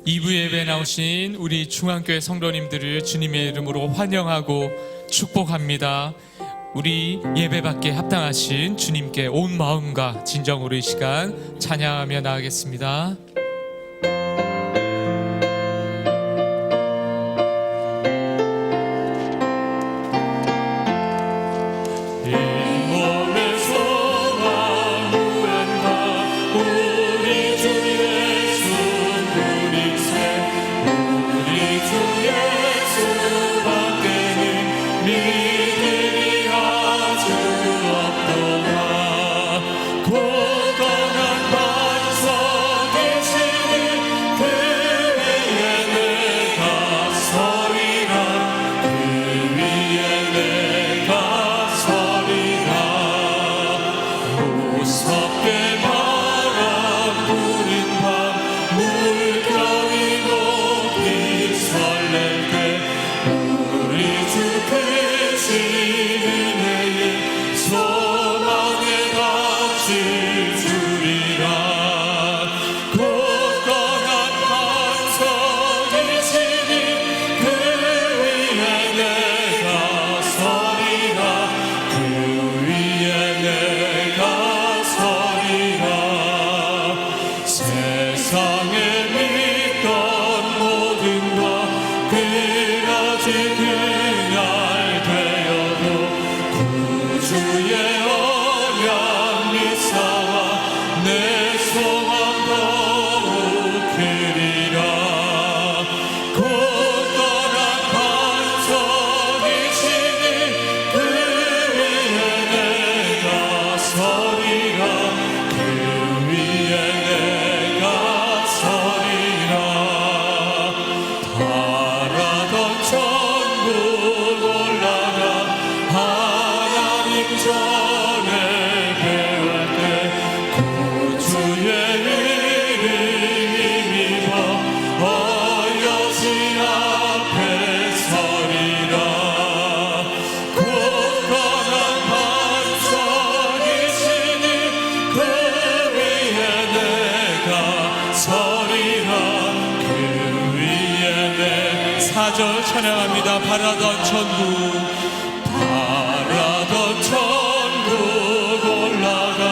2부 예배에 나오신 우리 중앙교회 성도님들을 주님의 이름으로 환영하고 축복합니다. 우리 예배받기에 합당하신 주님께 온 마음과 진정으로 이 시간 찬양하며 나아가겠습니다. 찬양합니다. 바라던 천국, 바라던 천국 올라가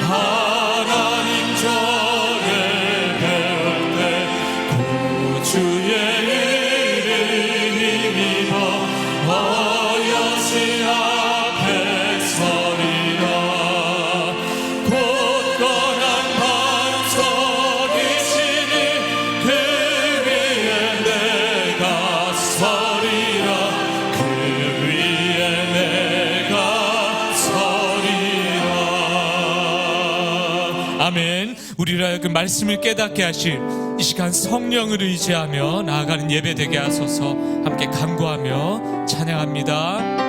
하나님 전에 배울 때 구주의 이름 힘입어 어여시 앞에 서리라. 굳건한 반석이시니 그 위에 내가 서리라. 그 위에 내가 서리라. 아멘. 우리를 그 말씀을 깨닫게 하실 이 시간 성령을 의지하며 나아가는 예배 되게 하소서. 함께 간구하며 찬양합니다.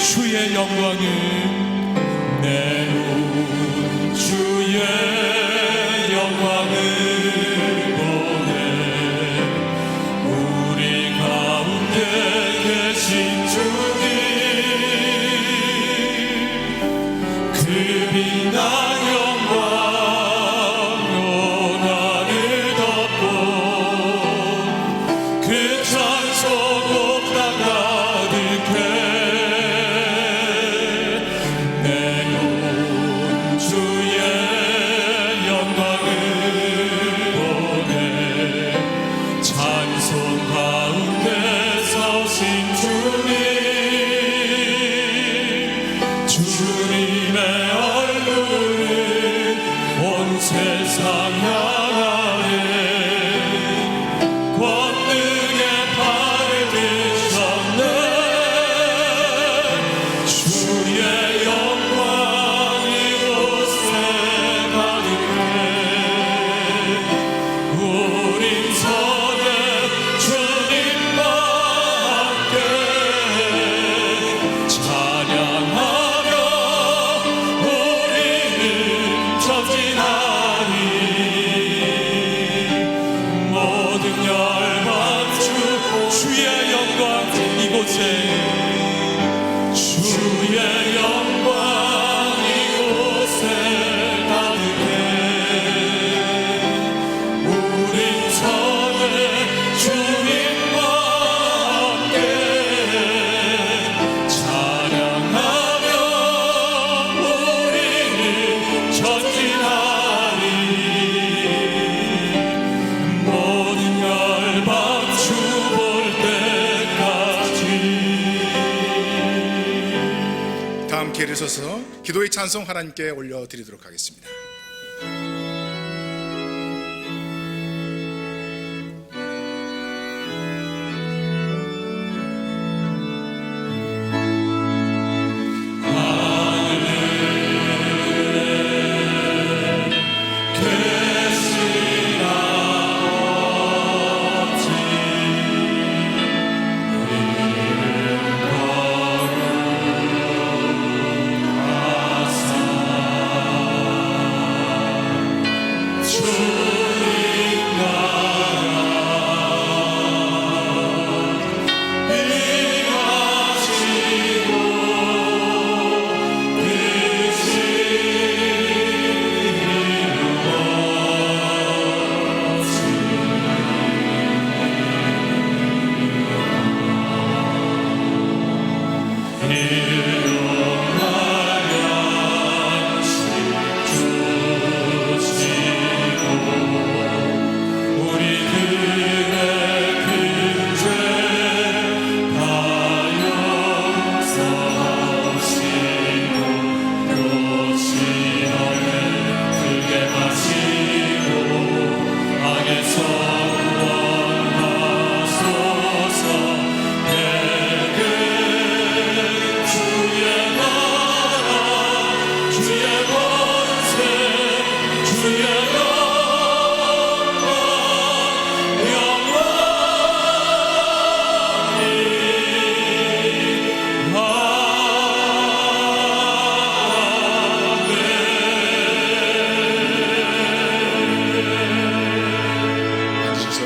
주의 영광을 내 눈 주의 영광을 보네. 모든 열방 주의 영광 이곳에 주의 영광 이곳에 가득해 우린 전에 주님과 함께 찬양하며 우리는 전진하리 모든 열방 주 볼 때까지. 다 함께 일어서서 기도의 찬송 하나님께 올려드리도록 하겠습니다.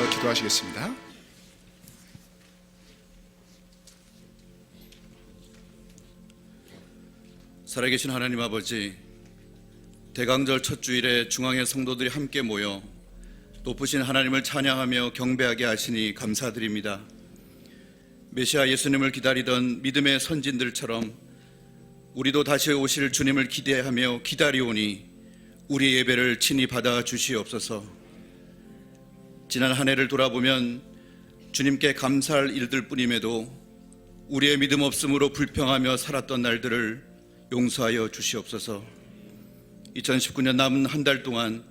기도하시겠습니다. 살아계신 하나님 아버지, 대강절 첫 주일에 중앙의 성도들이 함께 모여 높으신 하나님을 찬양하며 경배하게 하시니 감사드립니다. 메시아 예수님을 기다리던 믿음의 선진들처럼 우리도 다시 오실 주님을 기대하며 기다리오니 우리 예배를 친히 받아 주시옵소서. 지난 한 해를 돌아보면 주님께 감사할 일들 뿐임에도 우리의 믿음 없음으로 불평하며 살았던 날들을 용서하여 주시옵소서. 2019년 남은 한 달 동안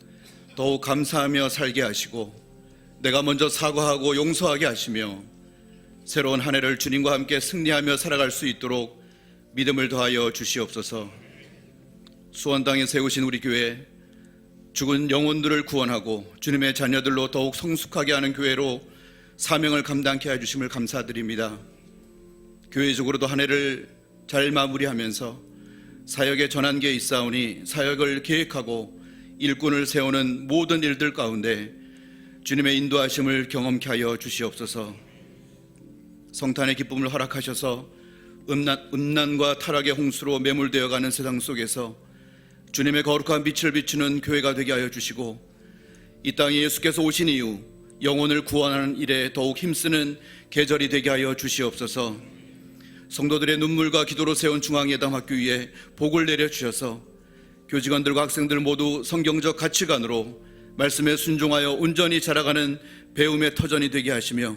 더욱 감사하며 살게 하시고 내가 먼저 사과하고 용서하게 하시며 새로운 한 해를 주님과 함께 승리하며 살아갈 수 있도록 믿음을 더하여 주시옵소서. 수원당에 세우신 우리 교회, 죽은 영혼들을 구원하고 주님의 자녀들로 더욱 성숙하게 하는 교회로 사명을 감당케 해주심을 감사드립니다. 교회적으로도 한 해를 잘 마무리하면서 사역의 전환기에 있사오니 사역을 계획하고 일꾼을 세우는 모든 일들 가운데 주님의 인도하심을 경험케 하여 주시옵소서. 성탄의 기쁨을 허락하셔서 음란과 타락의 홍수로 매몰되어가는 세상 속에서 주님의 거룩한 빛을 비추는 교회가 되게 하여 주시고 이 땅에 예수께서 오신 이후 영혼을 구원하는 일에 더욱 힘쓰는 계절이 되게 하여 주시옵소서. 성도들의 눈물과 기도로 세운 중앙예담학교 위에 복을 내려주셔서 교직원들과 학생들 모두 성경적 가치관으로 말씀에 순종하여 온전히 자라가는 배움의 터전이 되게 하시며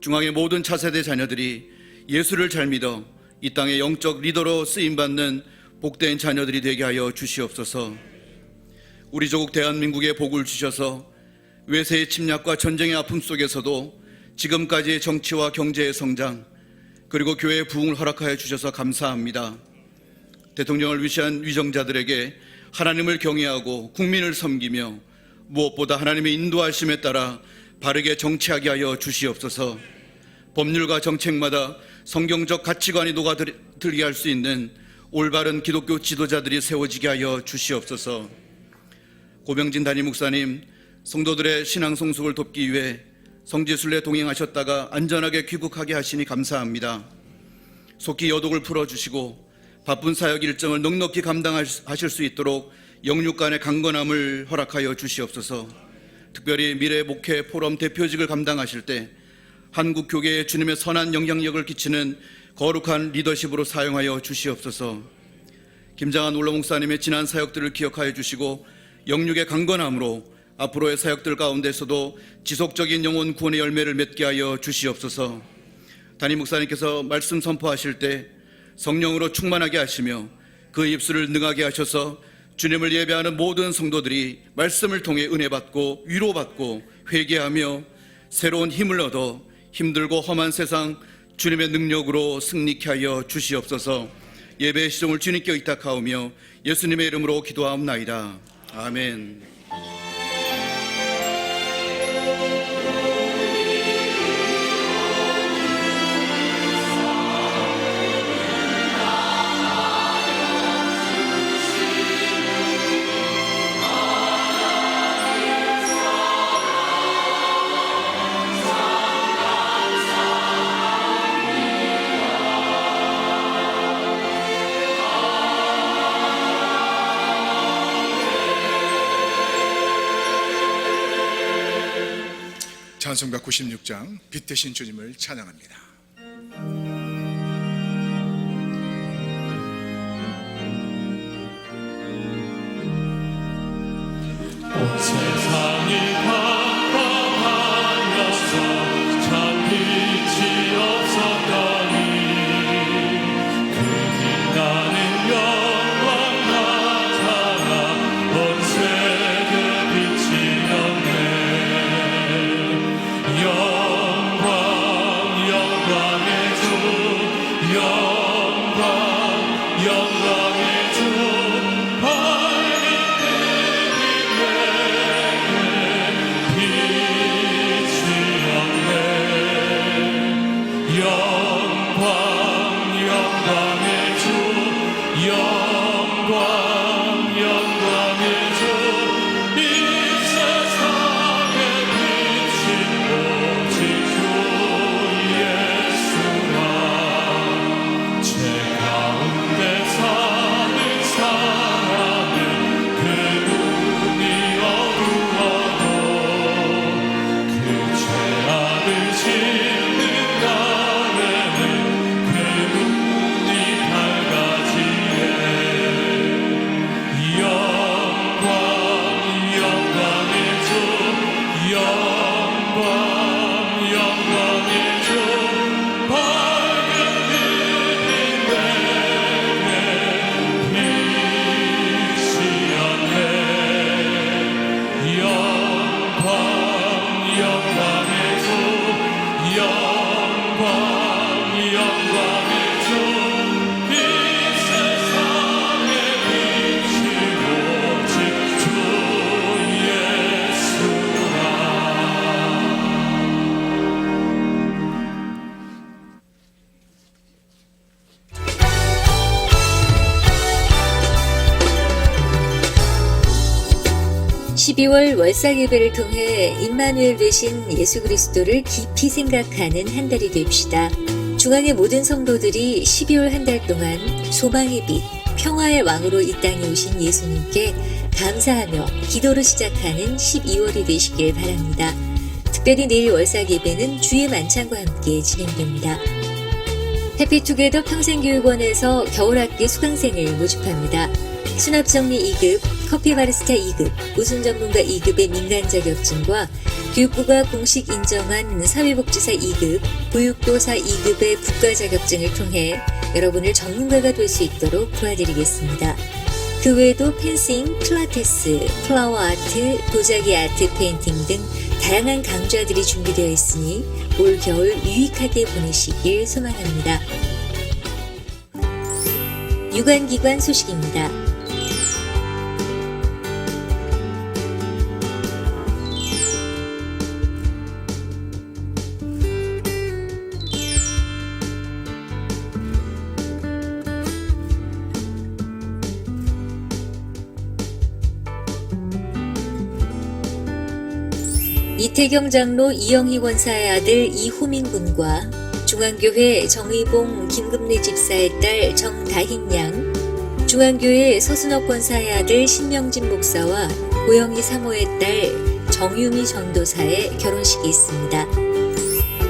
중앙의 모든 차세대 자녀들이 예수를 잘 믿어 이 땅의 영적 리더로 쓰임받는 복된 자녀들이 되게 하여 주시옵소서. 우리 조국 대한민국에 복을 주셔서 외세의 침략과 전쟁의 아픔 속에서도 지금까지의 정치와 경제의 성장 그리고 교회의 부흥을 허락하여 주셔서 감사합니다. 대통령을 위시한 위정자들에게 하나님을 경외하고 국민을 섬기며 무엇보다 하나님의 인도하심에 따라 바르게 정치하게 하여 주시옵소서. 법률과 정책마다 성경적 가치관이 녹아들게 할 수 있는 올바른 기독교 지도자들이 세워지게 하여 주시옵소서. 고병진 담임 목사님, 성도들의 신앙 성숙을 돕기 위해 성지순례 동행하셨다가 안전하게 귀국하게 하시니 감사합니다. 속히 여독을 풀어주시고 바쁜 사역 일정을 넉넉히 감당하실 수 있도록 영육간의 강건함을 허락하여 주시옵소서. 특별히 미래 목회 포럼 대표직을 감당하실 때 한국 교계에 주님의 선한 영향력을 끼치는 거룩한 리더십으로 사용하여 주시옵소서. 김장한 올로 목사님의 지난 사역들을 기억하여 주시고 영육의 강건함으로 앞으로의 사역들 가운데서도 지속적인 영혼 구원의 열매를 맺게 하여 주시옵소서. 담임 목사님께서 말씀 선포하실 때 성령으로 충만하게 하시며 그 입술을 능하게 하셔서 주님을 예배하는 모든 성도들이 말씀을 통해 은혜받고 위로받고 회개하며 새로운 힘을 얻어 힘들고 험한 세상 주님의 능력으로 승리케 하여 주시옵소서. 예배의 시종을 주님께 의탁하오며 예수님의 이름으로 기도하옵나이다. 아멘. 찬송가 96장 빛 되신 주님을 찬양합니다. 온 세상이 깜깜하여서 참 빛이 없었더니 그 빛나는 영광 나타나 온 세계 빛이었네. 영광의 주, 영광의 주, 밝은 빛이었네. 영광의 주, 영광의 주, 이 세상의 빛이 오직 주 예수라. 죄 가운데 사는 사람은 그 눈이 어두워도 그 죄악을 짓는 날에는 그 눈이 밝아지네. 영광의 주, 영광의 주, 밝은 빛이 내게 빛이었네. 영광의 주, 영광의 주, 이 세상의 빛이 오직 주 예수라. (12월) 월삭 예배를 통해 임마누엘 되신 예수 그리스도를 깊이 생각하는 한 달이 됩시다. 중앙의 모든 성도들이 12월 한 달 동안 소망의 빛, 평화의 왕으로 이 땅에 오신 예수님께 감사하며 기도로 시작하는 12월이 되시길 바랍니다. 특별히 내일 월삭 예배는 주의 만찬과 함께 진행됩니다. 해피투게더 평생교육원에서 겨울학기 수강생을 모집합니다. 수납정리 2급, 커피 바리스타 2급, 우수 전문가 2급의 민간 자격증과 교육부가 공식 인정한 사회복지사 2급, 보육도사 2급의 국가 자격증을 통해 여러분을 전문가가 될 수 있도록 도와드리겠습니다. 그 외에도 펜싱, 필라테스, 플라워 아트, 도자기 아트, 페인팅 등 다양한 강좌들이 준비되어 있으니 올 겨울 유익하게 보내시길 소망합니다. 유관기관 소식입니다. 이태경 장로 이영희 권사의 아들 이호민 군과 중앙교회 정의봉 김금래 집사의 딸 정다힌 양, 중앙교회 서순옥 권사의 아들 신명진 목사와 고영희 사모의 딸 정유미 전도사의 결혼식이 있습니다.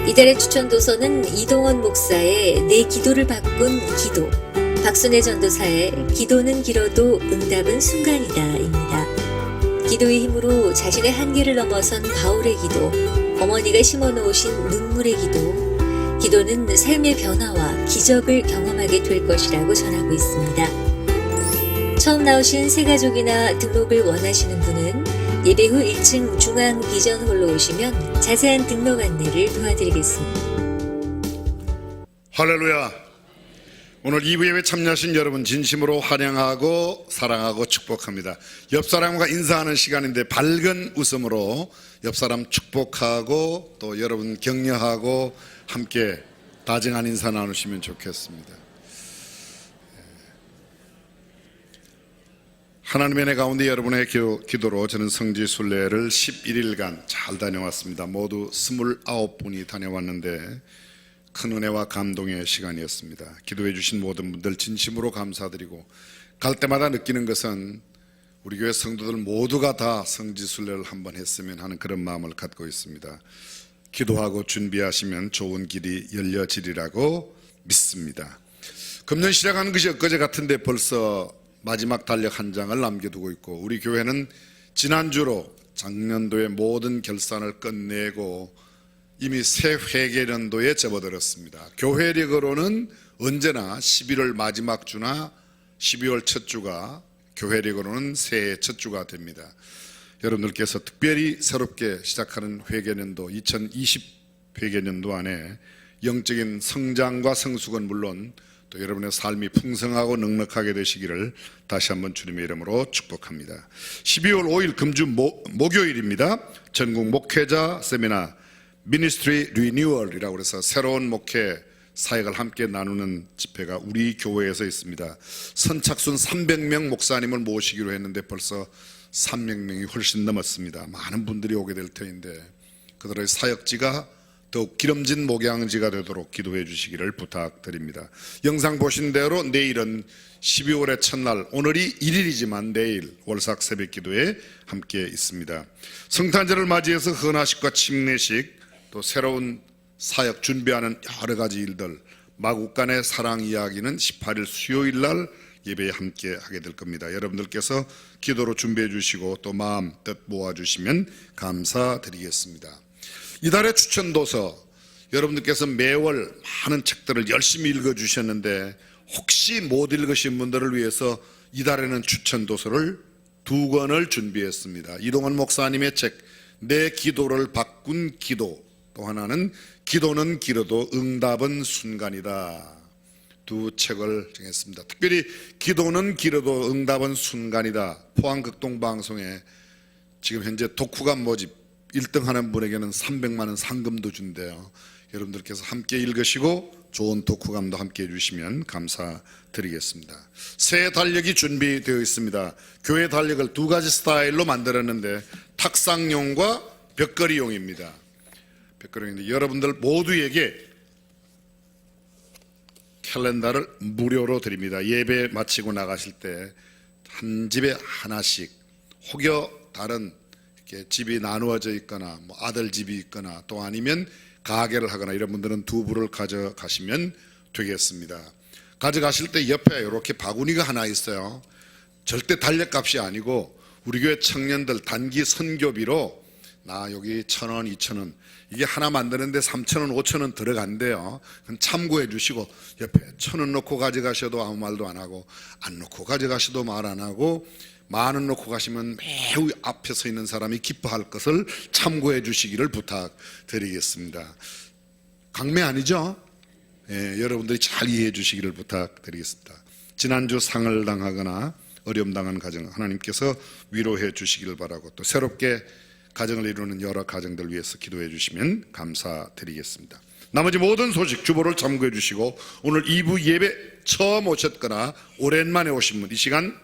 이달의 추천도서는 이동원 목사의 내 기도를 바꾼 기도, 박순애 전도사의 기도는 길어도 응답은 순간이다입니다. 기도의 힘으로 자신의 한계를 넘어선 바울의 기도, 어머니가 심어놓으신 눈물의 기도, 기도는 삶의 변화와 기적을 경험하게 될 것이라고 전하고 있습니다. 처음 나오신 새가족이나 등록을 원하시는 분은 예배 후 1층 중앙 비전홀로 오시면 자세한 등록 안내를 도와드리겠습니다. 할렐루야. 오늘 2부 예배 참여하신 여러분 진심으로 환영하고 사랑하고 축복합니다. 옆 사람과 인사하는 시간인데 밝은 웃음으로 옆 사람 축복하고 또 여러분 격려하고 함께 다정한 인사 나누시면 좋겠습니다. 하나님의 은혜 가운데 여러분의 기도로 저는 성지순례를 11일간 잘 다녀왔습니다. 모두 29분이 다녀왔는데 큰 은혜와 감동의 시간이었습니다. 기도해 주신 모든 분들 진심으로 감사드리고, 갈 때마다 느끼는 것은 우리 교회 성도들 모두가 다 성지순례를 한번 했으면 하는 그런 마음을 갖고 있습니다. 기도하고 준비하시면 좋은 길이 열려지리라고 믿습니다. 금년 시작한 것이 엊그제 같은데 벌써 마지막 달력 한 장을 남겨두고 있고, 우리 교회는 지난주로 작년도의 모든 결산을 끝내고 이미 새 회계년도에 접어들었습니다. 교회력으로는 언제나 11월 마지막 주나 12월 첫 주가 교회력으로는 새해 첫 주가 됩니다. 여러분들께서 특별히 새롭게 시작하는 회계년도 2020 회계년도 안에 영적인 성장과 성숙은 물론 또 여러분의 삶이 풍성하고 넉넉하게 되시기를 다시 한번 주님의 이름으로 축복합니다. 12월 5일 금주 목요일입니다. 전국 목회자 세미나 미니스트리 리뉴얼이라고 해서 새로운 목회 사역을 함께 나누는 집회가 우리 교회에서 있습니다. 선착순 300명 목사님을 모시기로 했는데 벌써 300명이 훨씬 넘었습니다. 많은 분들이 오게 될 터인데 그들의 사역지가 더욱 기름진 목양지가 되도록 기도해 주시기를 부탁드립니다. 영상 보신 대로 내일은 12월의 첫날, 오늘이 1일이지만 내일 월삭 새벽 기도에 함께 있습니다. 성탄절을 맞이해서 헌화식과 침례식, 또 새로운 사역 준비하는 여러 가지 일들, 마국간의 사랑 이야기는 18일 수요일 날 예배에 함께 하게 될 겁니다. 여러분들께서 기도로 준비해 주시고 또 마음 뜻 모아주시면 감사드리겠습니다. 이달의 추천도서, 여러분들께서 매월 많은 책들을 열심히 읽어주셨는데 혹시 못 읽으신 분들을 위해서 이달에는 추천도서를 2권을 준비했습니다. 이동원 목사님의 책 내 기도를 바꾼 기도, 또 하나는 기도는 길어도 응답은 순간이다. 두 책을 정했습니다. 특별히 기도는 길어도 응답은 순간이다. 포항극동방송에 지금 현재 독후감 모집 1등 하는 분에게는 300만 원 상금도 준대요. 여러분들께서 함께 읽으시고 좋은 독후감도 함께 해주시면 감사드리겠습니다. 새 달력이 준비되어 있습니다. 교회 달력을 2가지 스타일로 만들었는데 탁상용과 벽걸이용입니다. 벽걸이용인데 여러분들 모두에게 캘린더를 무료로 드립니다. 예배 마치고 나가실 때 한 집에 하나씩, 혹여 다른 이렇게 집이 나누어져 있거나 뭐 아들 집이 있거나 또 아니면 가게를 하거나 이런 분들은 2부를 가져가시면 되겠습니다. 가져가실 때 옆에 이렇게 바구니가 하나 있어요. 절대 달력값이 아니고 우리 교회 청년들 단기 선교비로 나 여기 1,000원, 2,000원 이게 하나 만드는데 3,000원, 5,000원 들어간대요. 참고해 주시고 옆에 1,000원 놓고 가져가셔도 아무 말도 안 하고 안 놓고 가져가셔도 말 안 하고 10,000원 놓고 가시면 매우 앞에 서 있는 사람이 기뻐할 것을 참고해 주시기를 부탁드리겠습니다. 강매 아니죠? 예, 여러분들이 잘 이해해 주시기를 부탁드리겠습니다. 지난주 상을 당하거나 어려움 당한 가정 하나님께서 위로해 주시기를 바라고 또 새롭게 가정을 이루는 여러 가정들 위해서 기도해 주시면 감사드리겠습니다. 나머지 모든 소식 주보를 참고해 주시고 오늘 2부 예배 처음 오셨거나 오랜만에 오신 분 이 시간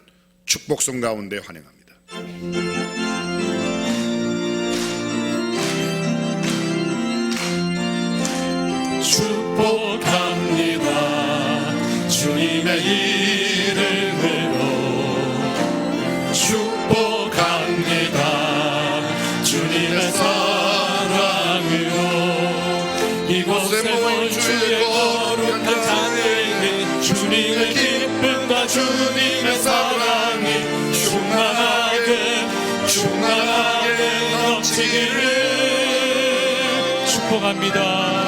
축복성 가운데 환영합니다. 축복합니다. 주님의 이름으로 축복합니다. 주님의 사랑으로 이곳에 모인 주의 거룩한 자에게 주님의 기쁨과 주님의 사랑이 충만하게 넘치기를 축복합니다.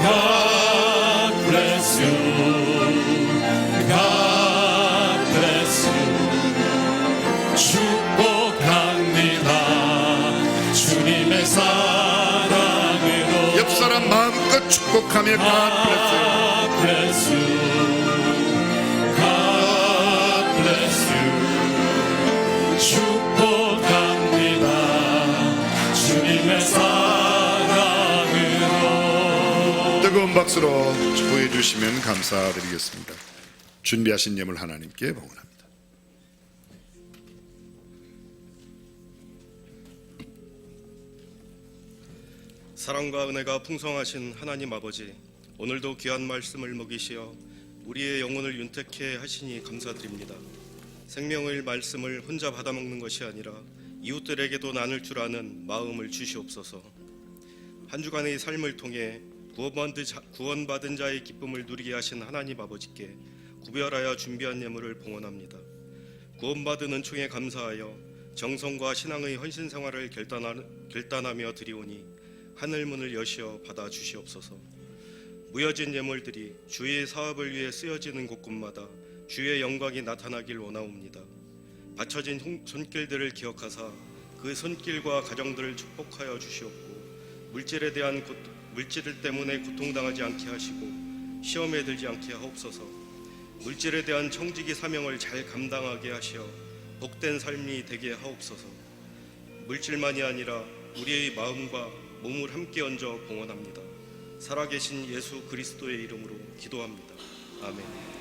God bless you. God bless you. 축복합니다. 주님의 사랑으로 옆 사람 마음껏 축복하며 God bless you. God bless you. 축복합니다. 주님의 사랑으로. 뜨거운 박수로 축복해 주시면 감사드리겠습니다. 준비하신 예물 하나님께 봉헌합니다. 사랑과 은혜가 풍성하신 하나님 아버지, 오늘도 귀한 말씀을 먹이시어 우리의 영혼을 윤택케 하시니 감사드립니다. 생명의 말씀을 혼자 받아먹는 것이 아니라 이웃들에게도 나눌 줄 아는 마음을 주시옵소서. 한 주간의 삶을 통해 구원받은 자의 기쁨을 누리게 하신 하나님 아버지께 구별하여 준비한 예물을 봉헌합니다. 구원받은 은총에 감사하여 정성과 신앙의 헌신 생활을 결단하며 드리오니 하늘문을 여시어 받아 주시옵소서. 무여진 예물들이 주의 사업을 위해 쓰여지는 곳곳마다 주의 영광이 나타나길 원하옵니다. 바쳐진 손길들을 기억하사 그 손길과 가정들을 축복하여 주시옵고, 물질 때문에 고통당하지 않게 하시고 시험에 들지 않게 하옵소서. 물질에 대한 청지기 사명을 잘 감당하게 하시어 복된 삶이 되게 하옵소서. 물질만이 아니라 우리의 마음과 몸을 함께 얹어 봉헌합니다. 살아계신 예수 그리스도의 이름으로 기도합니다. 아멘.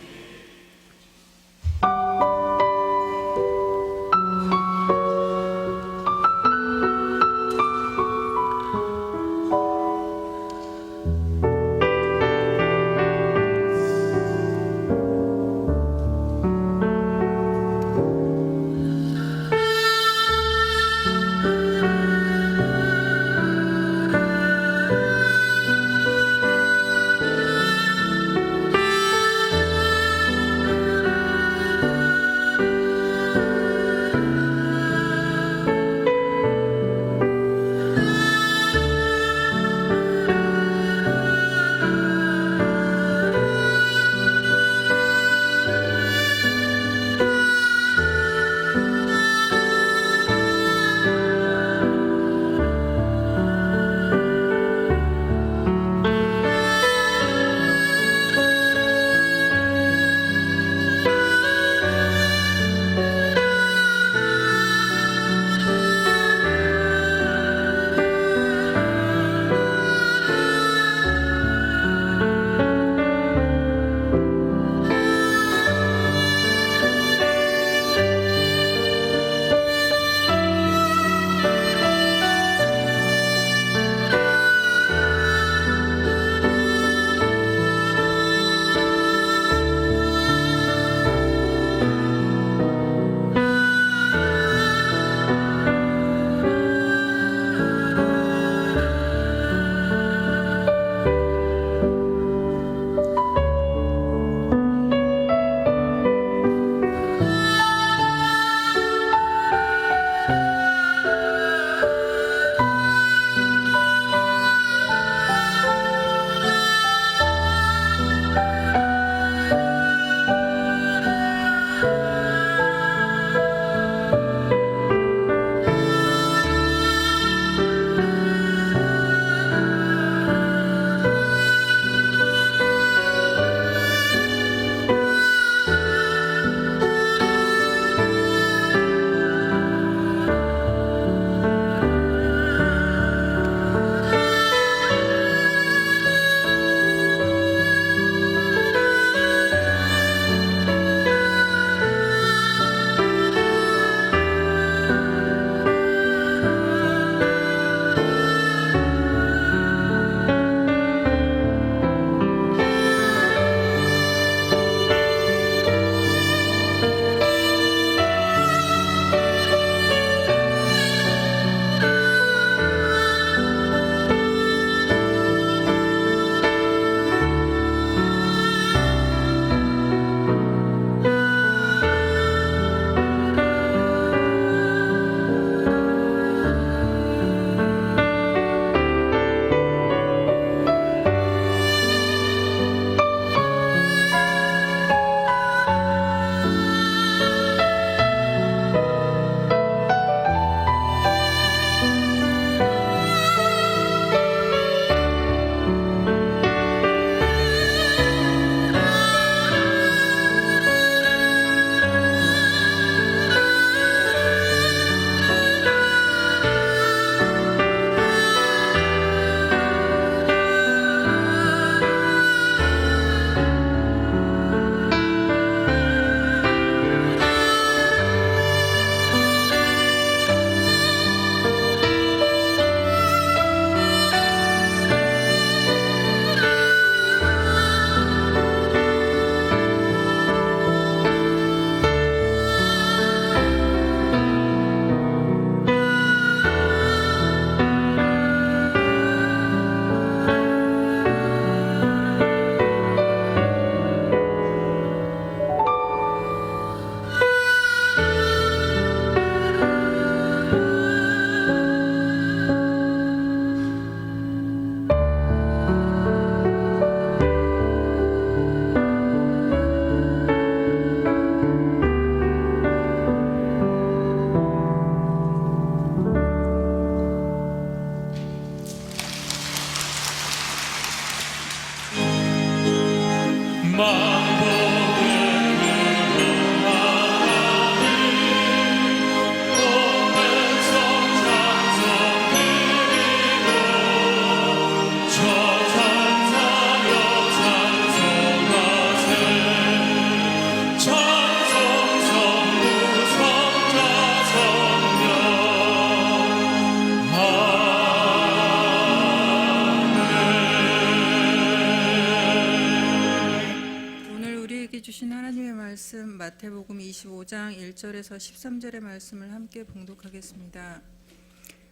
주신 하나님의 말씀 마태복음 25장 1절에서 13절의 말씀을 함께 봉독하겠습니다.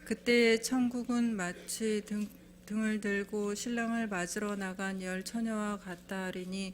그때의 천국은 마치 등을 들고 신랑을 맞으러 나간 10처녀와 같다 하리니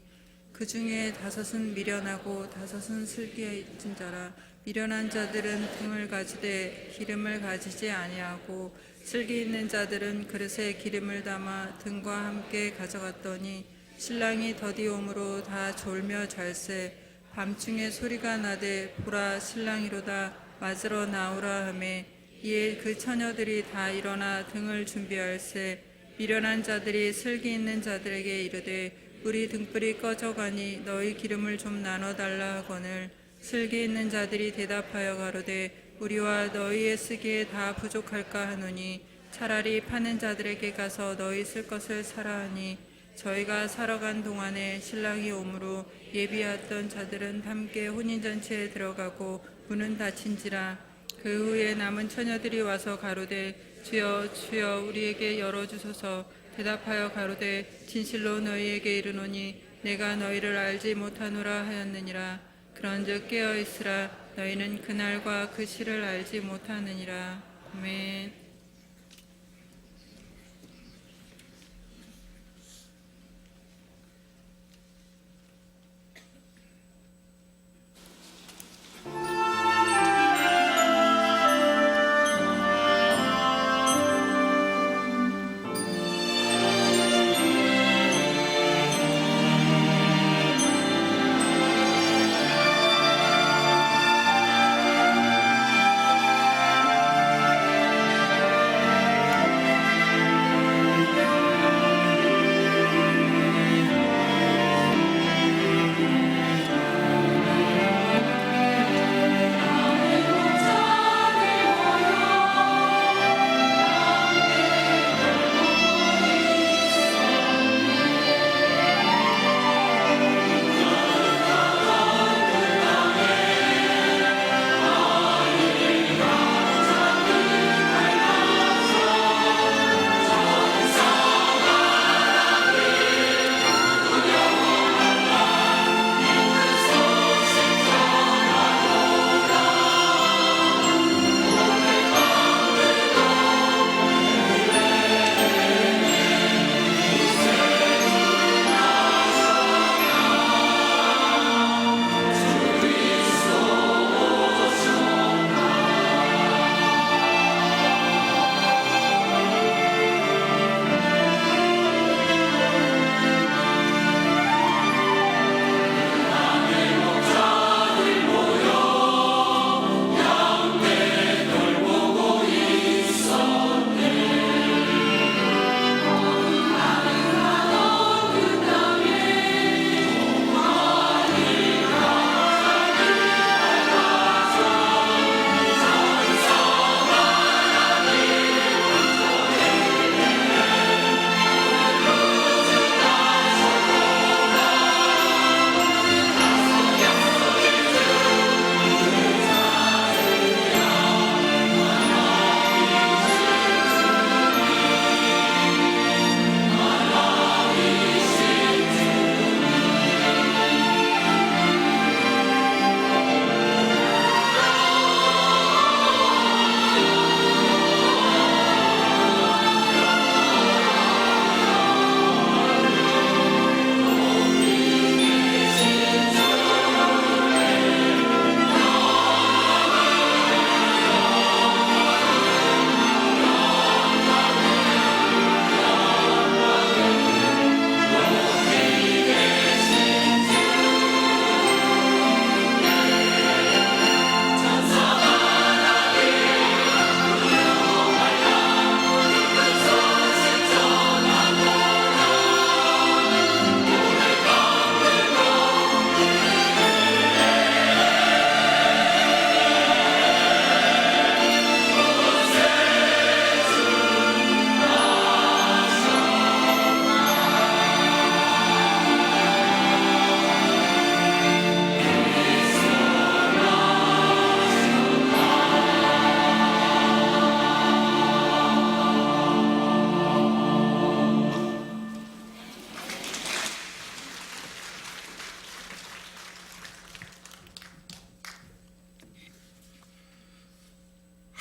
그 중에 5은 미련하고 5은 슬기있은 자라. 미련한 자들은 등을 가지되 기름을 가지지 아니하고 슬기 있는 자들은 그릇에 기름을 담아 등과 함께 가져갔더니 신랑이 더디옴으로 다 졸며 잘세. 밤중에 소리가 나되 보라 신랑이로다 맞으러 나오라 하매 이에 그 처녀들이 다 일어나 등을 준비할세. 미련한 자들이 슬기 있는 자들에게 이르되 우리 등불이 꺼져가니 너희 기름을 좀 나눠달라 하거늘 슬기 있는 자들이 대답하여 가로되 우리와 너희의 쓰기에 다 부족할까 하노니 차라리 파는 자들에게 가서 너희 쓸 것을 사라 하니 저희가 사러 간 동안에 신랑이 오므로 예비하던 자들은 함께 혼인잔치에 들어가고 문은 닫힌지라. 그 후에 남은 처녀들이 와서 가로되 주여 주여 우리에게 열어주소서. 대답하여 가로되 진실로 너희에게 이르노니 내가 너희를 알지 못하노라 하였느니라. 그런즉 깨어있으라. 너희는 그날과 그 시를 알지 못하느니라. 아멘.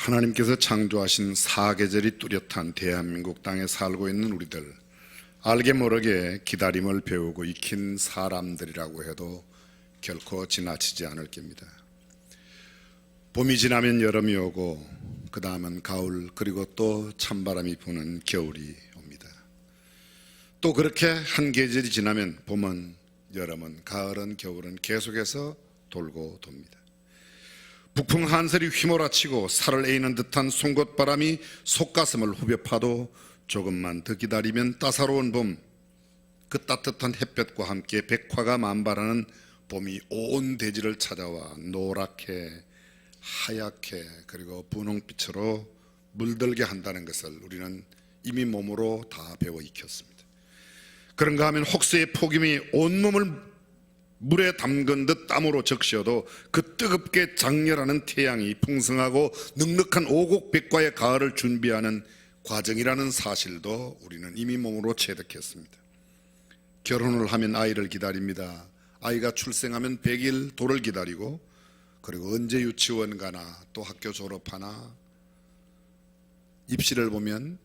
하나님께서 창조하신 사계절이 뚜렷한 대한민국 땅에 살고 있는 우리들, 알게 모르게 기다림을 배우고 익힌 사람들이라고 해도 결코 지나치지 않을 겁니다. 봄이 지나면 여름이 오고 그 다음은 가을, 그리고 또 찬바람이 부는 겨울이 옵니다. 또 그렇게 한 계절이 지나면 봄은, 여름은, 가을은, 겨울은 계속해서 돌고 돕니다. 북풍 한설이 휘몰아치고 살을 에이는 듯한 송곳바람이 속가슴을 후벼 파도 조금만 더 기다리면 따사로운 봄, 그 따뜻한 햇볕과 함께 백화가 만발하는 봄이 온 대지를 찾아와 노랗게, 하얗게, 그리고 분홍빛으로 물들게 한다는 것을 우리는 이미 몸으로 다 배워 익혔습니다. 그런가 하면 혹세의 폭염이 온몸을 물에 담근 듯 땀으로 적셔도 그 뜨겁게 장렬하는 태양이 풍성하고 넉넉한 오곡백과의 가을을 준비하는 과정이라는 사실도 우리는 이미 몸으로 체득했습니다. 결혼을 하면 아이를 기다립니다. 아이가 출생하면 100일 돌을 기다리고, 그리고 언제 유치원 가나, 또 학교 졸업하나, 입시를 보면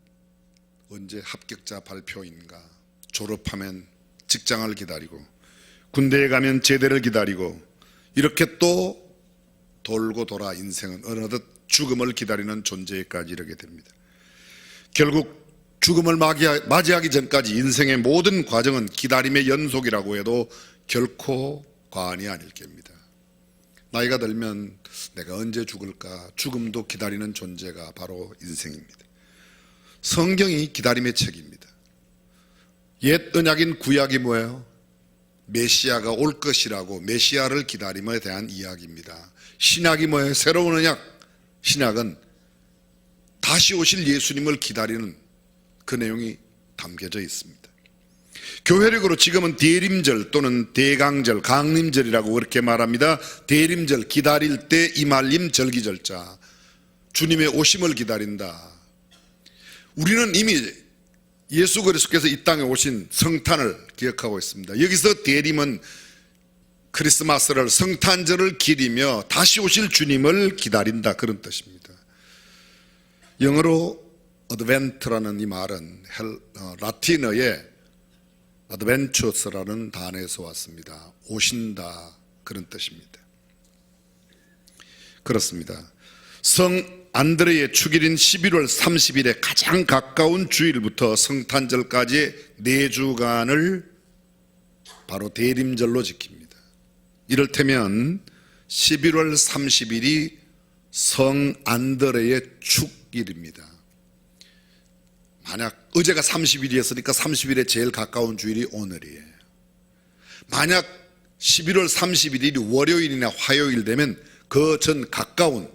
언제 합격자 발표인가, 졸업하면 직장을 기다리고, 군대에 가면 제대를 기다리고, 이렇게 또 돌고 돌아 인생은 어느덧 죽음을 기다리는 존재까지 이르게 됩니다. 결국 죽음을 맞이하기 전까지 인생의 모든 과정은 기다림의 연속이라고 해도 결코 과언이 아닐 겁니다. 나이가 들면 내가 언제 죽을까, 죽음도 기다리는 존재가 바로 인생입니다. 성경이 기다림의 책입니다. 옛 언약인 구약이 뭐예요? 메시아가 올 것이라고 메시아를 기다림에 대한 이야기입니다. 신약이 뭐예요? 새로운 언약. 신약은 다시 오실 예수님을 기다리는 그 내용이 담겨져 있습니다. 교회력으로 지금은 대림절 또는 대강절, 강림절이라고 그렇게 말합니다. 대림절, 기다릴 때 이말림 절기절자, 주님의 오심을 기다린다. 우리는 이미 예수 그리스도께서 이 땅에 오신 성탄을 기억하고 있습니다. 여기서 대림은 크리스마스를, 성탄절을 기리며 다시 오실 주님을 기다린다, 그런 뜻입니다. 영어로 advent라는 이 말은 라틴어의 adventures라는 단어에서 왔습니다. 오신다, 그런 뜻입니다. 그렇습니다. 성 안드레의 축일인 11월 30일에 가장 가까운 주일부터 성탄절까지의 4주간을 바로 대림절로 지킵니다. 이를테면 11월 30일이 성 안드레의 축일입니다. 만약 어제가 30일이었으니까 30일에 제일 가까운 주일이 오늘이에요. 만약 11월 31일이 월요일이나 화요일 되면 그 전 가까운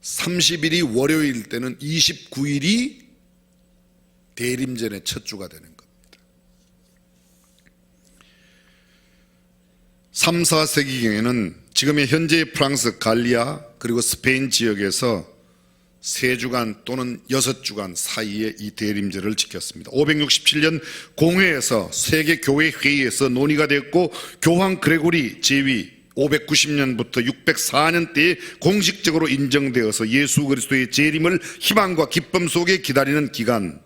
30일이 월요일 때는 29일이 대림절의 첫 주가 되는 겁니다. 3, 4세기경에는 지금의 현재의 프랑스 갈리아 그리고 스페인 지역에서 3주간 또는 6주간 사이에 이 대림절을 지켰습니다. 567년 공회에서 세계교회회의에서 논의가 됐고, 교황 그레고리 제위 590년부터 604년대에 공식적으로 인정되어서 예수 그리스도의 재림을 희망과 기쁨 속에 기다리는 기간,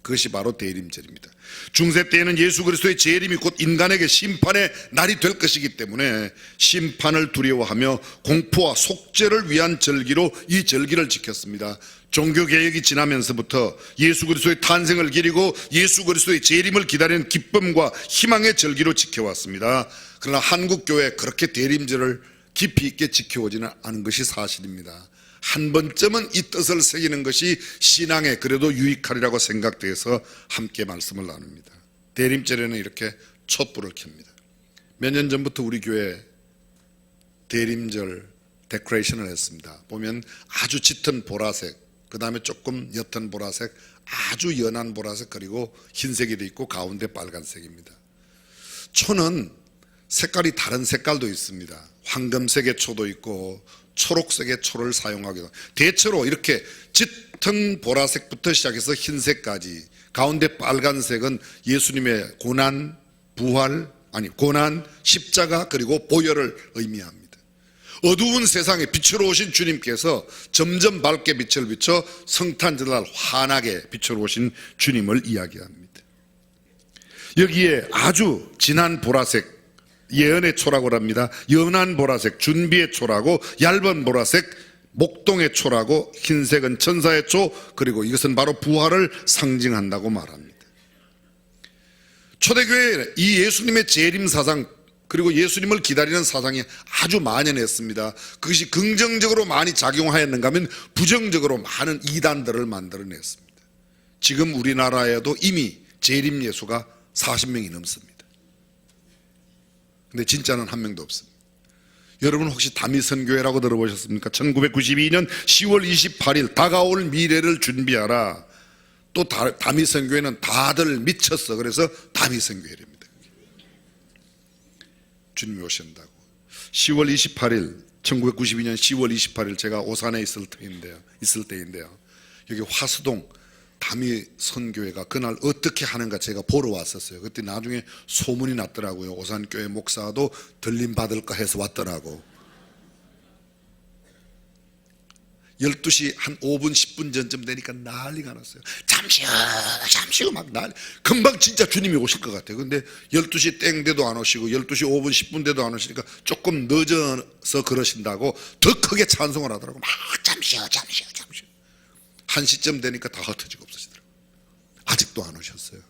그것이 바로 대림절입니다. 중세 때에는 예수 그리스도의 재림이 곧 인간에게 심판의 날이 될 것이기 때문에 심판을 두려워하며 공포와 속죄를 위한 절기로 이 절기를 지켰습니다. 종교개혁이 지나면서부터 예수 그리스도의 탄생을 기리고 예수 그리스도의 재림을 기다리는 기쁨과 희망의 절기로 지켜왔습니다. 그러나 한국교회 그렇게 대림절을 깊이 있게 지켜오지는 않은 것이 사실입니다. 한 번쯤은 이 뜻을 새기는 것이 신앙에 그래도 유익하리라고 생각돼서 함께 말씀을 나눕니다. 대림절에는 이렇게 촛불을 켭니다. 몇 년 전부터 우리 교회 대림절 데코레이션을 했습니다. 보면 아주 짙은 보라색, 그 다음에 조금 옅은 보라색, 아주 연한 보라색, 그리고 흰색이 돼 있고 가운데 빨간색입니다. 초는 색깔이 다른 색깔도 있습니다. 황금색의 초도 있고 초록색의 초를 사용하기도 합니다. 대체로 이렇게 짙은 보라색부터 시작해서 흰색까지, 가운데 빨간색은 예수님의 고난, 부활, 고난, 십자가, 그리고 보혈을 의미합니다. 어두운 세상에 빛으로 오신 주님께서 점점 밝게 빛을 비춰 성탄절날 환하게 빛으로 오신 주님을 이야기합니다. 여기에 아주 진한 보라색, 예언의 초라고 합니다. 연한 보라색, 준비의 초라고, 얇은 보라색, 목동의 초라고, 흰색은 천사의 초, 그리고 이것은 바로 부활을 상징한다고 말합니다. 초대교회 이 예수님의 재림 사상, 그리고 예수님을 기다리는 사상이 아주 만연했습니다. 그것이 긍정적으로 많이 작용하였는가 하면 부정적으로 많은 이단들을 만들어냈습니다. 지금 우리나라에도 이미 재림 예수가 40명이 넘습니다. 근데 진짜는 한 명도 없습니다. 여러분 혹시 다미선교회라고 들어보셨습니까? 1992년 10월 28일 다가올 미래를 준비하라. 또 다미선교회는 다들 미쳤어. 그래서 다미선교회랍니다. 주님이 오신다고. 10월 28일 1992년 10월 28일 제가 오산에 있을 때인데요. 여기 화수동 다미선교회가 그날 어떻게 하는가 제가 보러 왔었어요. 그때 나중에 소문이 났더라고요. 오산교회 목사도 들림 받을까 해서 왔더라고. 12시 한 5분 10분 전쯤 되니까 난리가 났어요. 잠시요 막 난리. 금방 진짜 주님이 오실 것 같아요. 근데 12시 땡 돼도 안 오시고 12시 5분 10분 돼도 안 오시니까 조금 늦어서 그러신다고 더 크게 찬송을 하더라고. 막 잠시요 1시쯤 되니까 다 흩어지고 없어지더라고요. 아직도 안 오셨어요.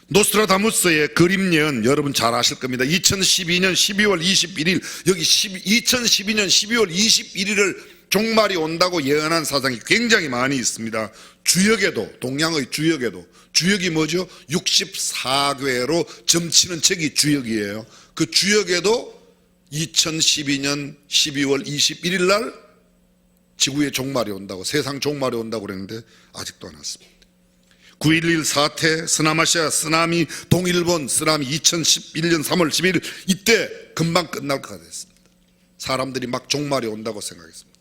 노스트라다무스의 그림 예언 여러분 잘 아실 겁니다. 2012년 12월 21일 여기 2012년 12월 21일을 종말이 온다고 예언한 사상이 굉장히 많이 있습니다. 주역에도, 동양의 주역에도, 주역이 뭐죠? 64괴로 점치는 책이 주역이에요. 그 주역에도 2012년 12월 21일 날 지구의 종말이 온다고, 세상 종말이 온다고 그랬는데 아직도 안 왔습니다. 9.11 사태, 스나마시아 쓰나미, 동일본 쓰나미 2011년 3월 11일 이때 금방 끝날 것 같았습니다. 사람들이 막 종말이 온다고 생각했습니다.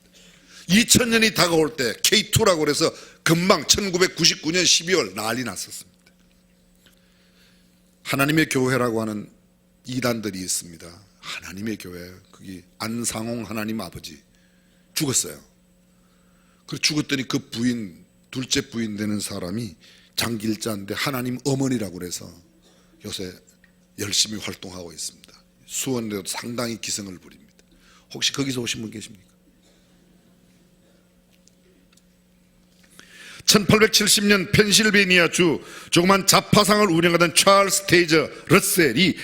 2000년이 다가올 때 K2라고 해서 금방 1999년 12월 난리 났었습니다. 하나님의 교회라고 하는 이단들이 있습니다. 하나님의 교회, 거기 안상홍 하나님 아버지 죽었어요. 그리고 죽었더니 그 부인, 둘째 부인 되는 사람이 장길자인데 하나님 어머니라고 그래서 요새 열심히 활동하고 있습니다. 수원에도 상당히 기승을 부립니다. 혹시 거기서 오신 분 계십니까? 1870년 펜실베니아주 조그만 자파상을 운영하던 찰스 테이저 러셀이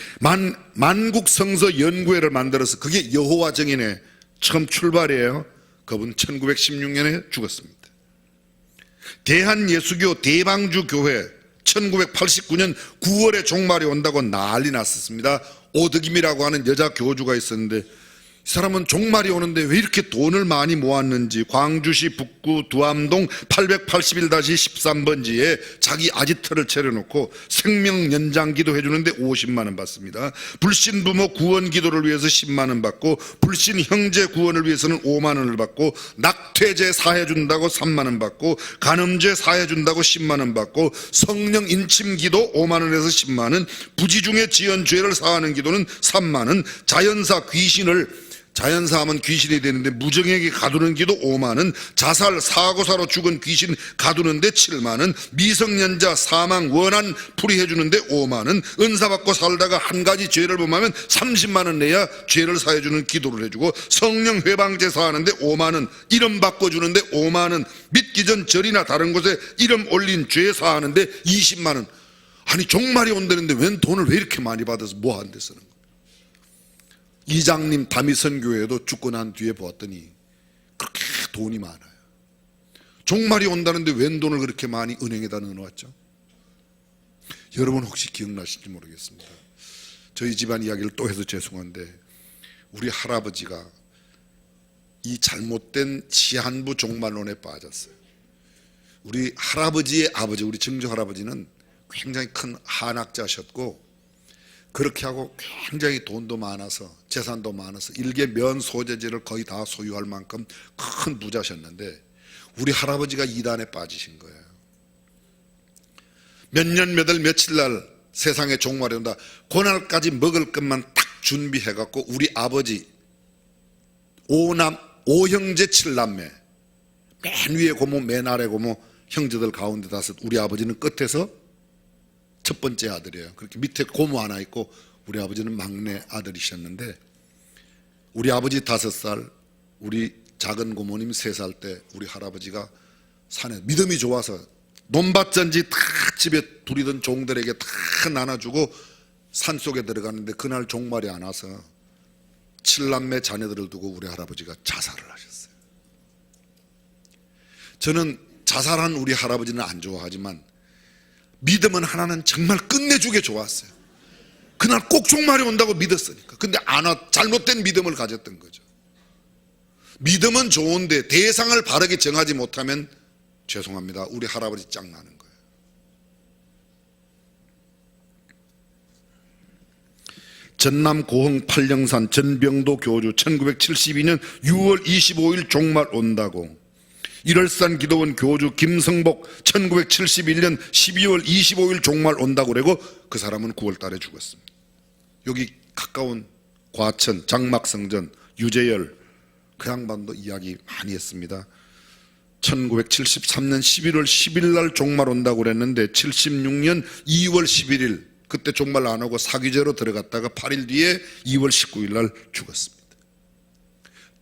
만국 성서 연구회를 만들어서 그게 여호와 증인의 처음 출발이에요. 그분 1916년에 죽었습니다. 대한예수교 대방주 교회 1989년 9월에 종말이 온다고 난리 났었습니다. 오덕임이라고 하는 여자 교주가 있었는데 이 사람은 종말이 오는데 왜 이렇게 돈을 많이 모았는지 광주시 북구 두암동 881-13번지에 자기 아지트를 차려놓고 생명 연장 기도 해주는데 50만 원 받습니다. 불신 부모 구원 기도를 위해서 10만 원 받고 불신 형제 구원을 위해서는 5만 원을 받고 낙태죄 사해준다고 3만 원 받고 간음죄 사해준다고 10만 원 받고 성령 인침 기도 5만 원에서 10만 원, 부지 중에 지은 죄를 사하는 기도는 3만 원, 자연사하면 귀신이 되는데 무정에게 가두는 기도 5만 원, 자살 사고사로 죽은 귀신 가두는데 7만 원, 미성년자 사망 원한 풀이해 주는데 5만 원, 은사 받고 살다가 한 가지 죄를 범하면 30만 원 내야 죄를 사해 주는 기도를 해주고 성령 회방제 사하는데 5만 원, 이름 바꿔주는데 5만 원, 믿기 전 절이나 다른 곳에 이름 올린 죄 사하는데 20만 원. 아니 종말이 온다는데 웬 돈을 왜 이렇게 많이 받아서 뭐 하는 데 쓰는 거예요? 이장님 다미선교회도 죽고 난 뒤에 보았더니 그렇게 돈이 많아요. 종말이 온다는데 웬 돈을 그렇게 많이 은행에다 넣어놨죠? 여러분 혹시 기억나실지 모르겠습니다. 저희 집안 이야기를 또 해서 죄송한데 우리 할아버지가 이 잘못된 시한부 종말론에 빠졌어요. 우리 할아버지의 아버지, 우리 증조 할아버지는 굉장히 큰 한학자셨고 그렇게 하고 굉장히 돈도 많아서 재산도 많아서 일개 면 소재지를 거의 다 소유할 만큼 큰 부자셨는데 우리 할아버지가 이단에 빠지신 거예요. 몇 년 몇 월 며칠 날 세상에 종말이 온다. 그날까지 먹을 것만 딱 준비해갖고 우리 아버지 5형제 7남매 맨 위에 고모 맨 아래 고모 형제들 가운데 5, 우리 아버지는 끝에서 첫 번째 아들이에요. 그렇게 밑에 고모 하나 있고 우리 아버지는 막내 아들이셨는데 우리 아버지 5살, 우리 작은 고모님 3살 때 우리 할아버지가 산에 믿음이 좋아서 논밭전지 다 집에 두리던 종들에게 다 나눠주고 산속에 들어갔는데 그날 종말이 안 와서 7남매 자녀들을 두고 우리 할아버지가 자살을 하셨어요. 저는 자살한 우리 할아버지는 안 좋아하지만 믿음은 하나는 정말 끝내주게 좋았어요. 그날 꼭 종말이 온다고 믿었으니까. 근데 안 와, 잘못된 믿음을 가졌던 거죠. 믿음은 좋은데 대상을 바르게 정하지 못하면 죄송합니다, 우리 할아버지 짱 나는 거예요. 전남 고흥 팔령산 전병도 교주 1972년 6월 25일 종말 온다고. 일월산 기도원 교주 김성복 1971년 12월 25일 종말 온다고 그러고 그 사람은 9월 달에 죽었습니다. 여기 가까운 과천, 장막성전, 유재열 그 양반도 이야기 많이 했습니다. 1973년 11월 10일 날 종말 온다고 그랬는데 76년 2월 11일 그때 종말 안 하고 사귀제로 들어갔다가 8일 뒤에 2월 19일 날 죽었습니다.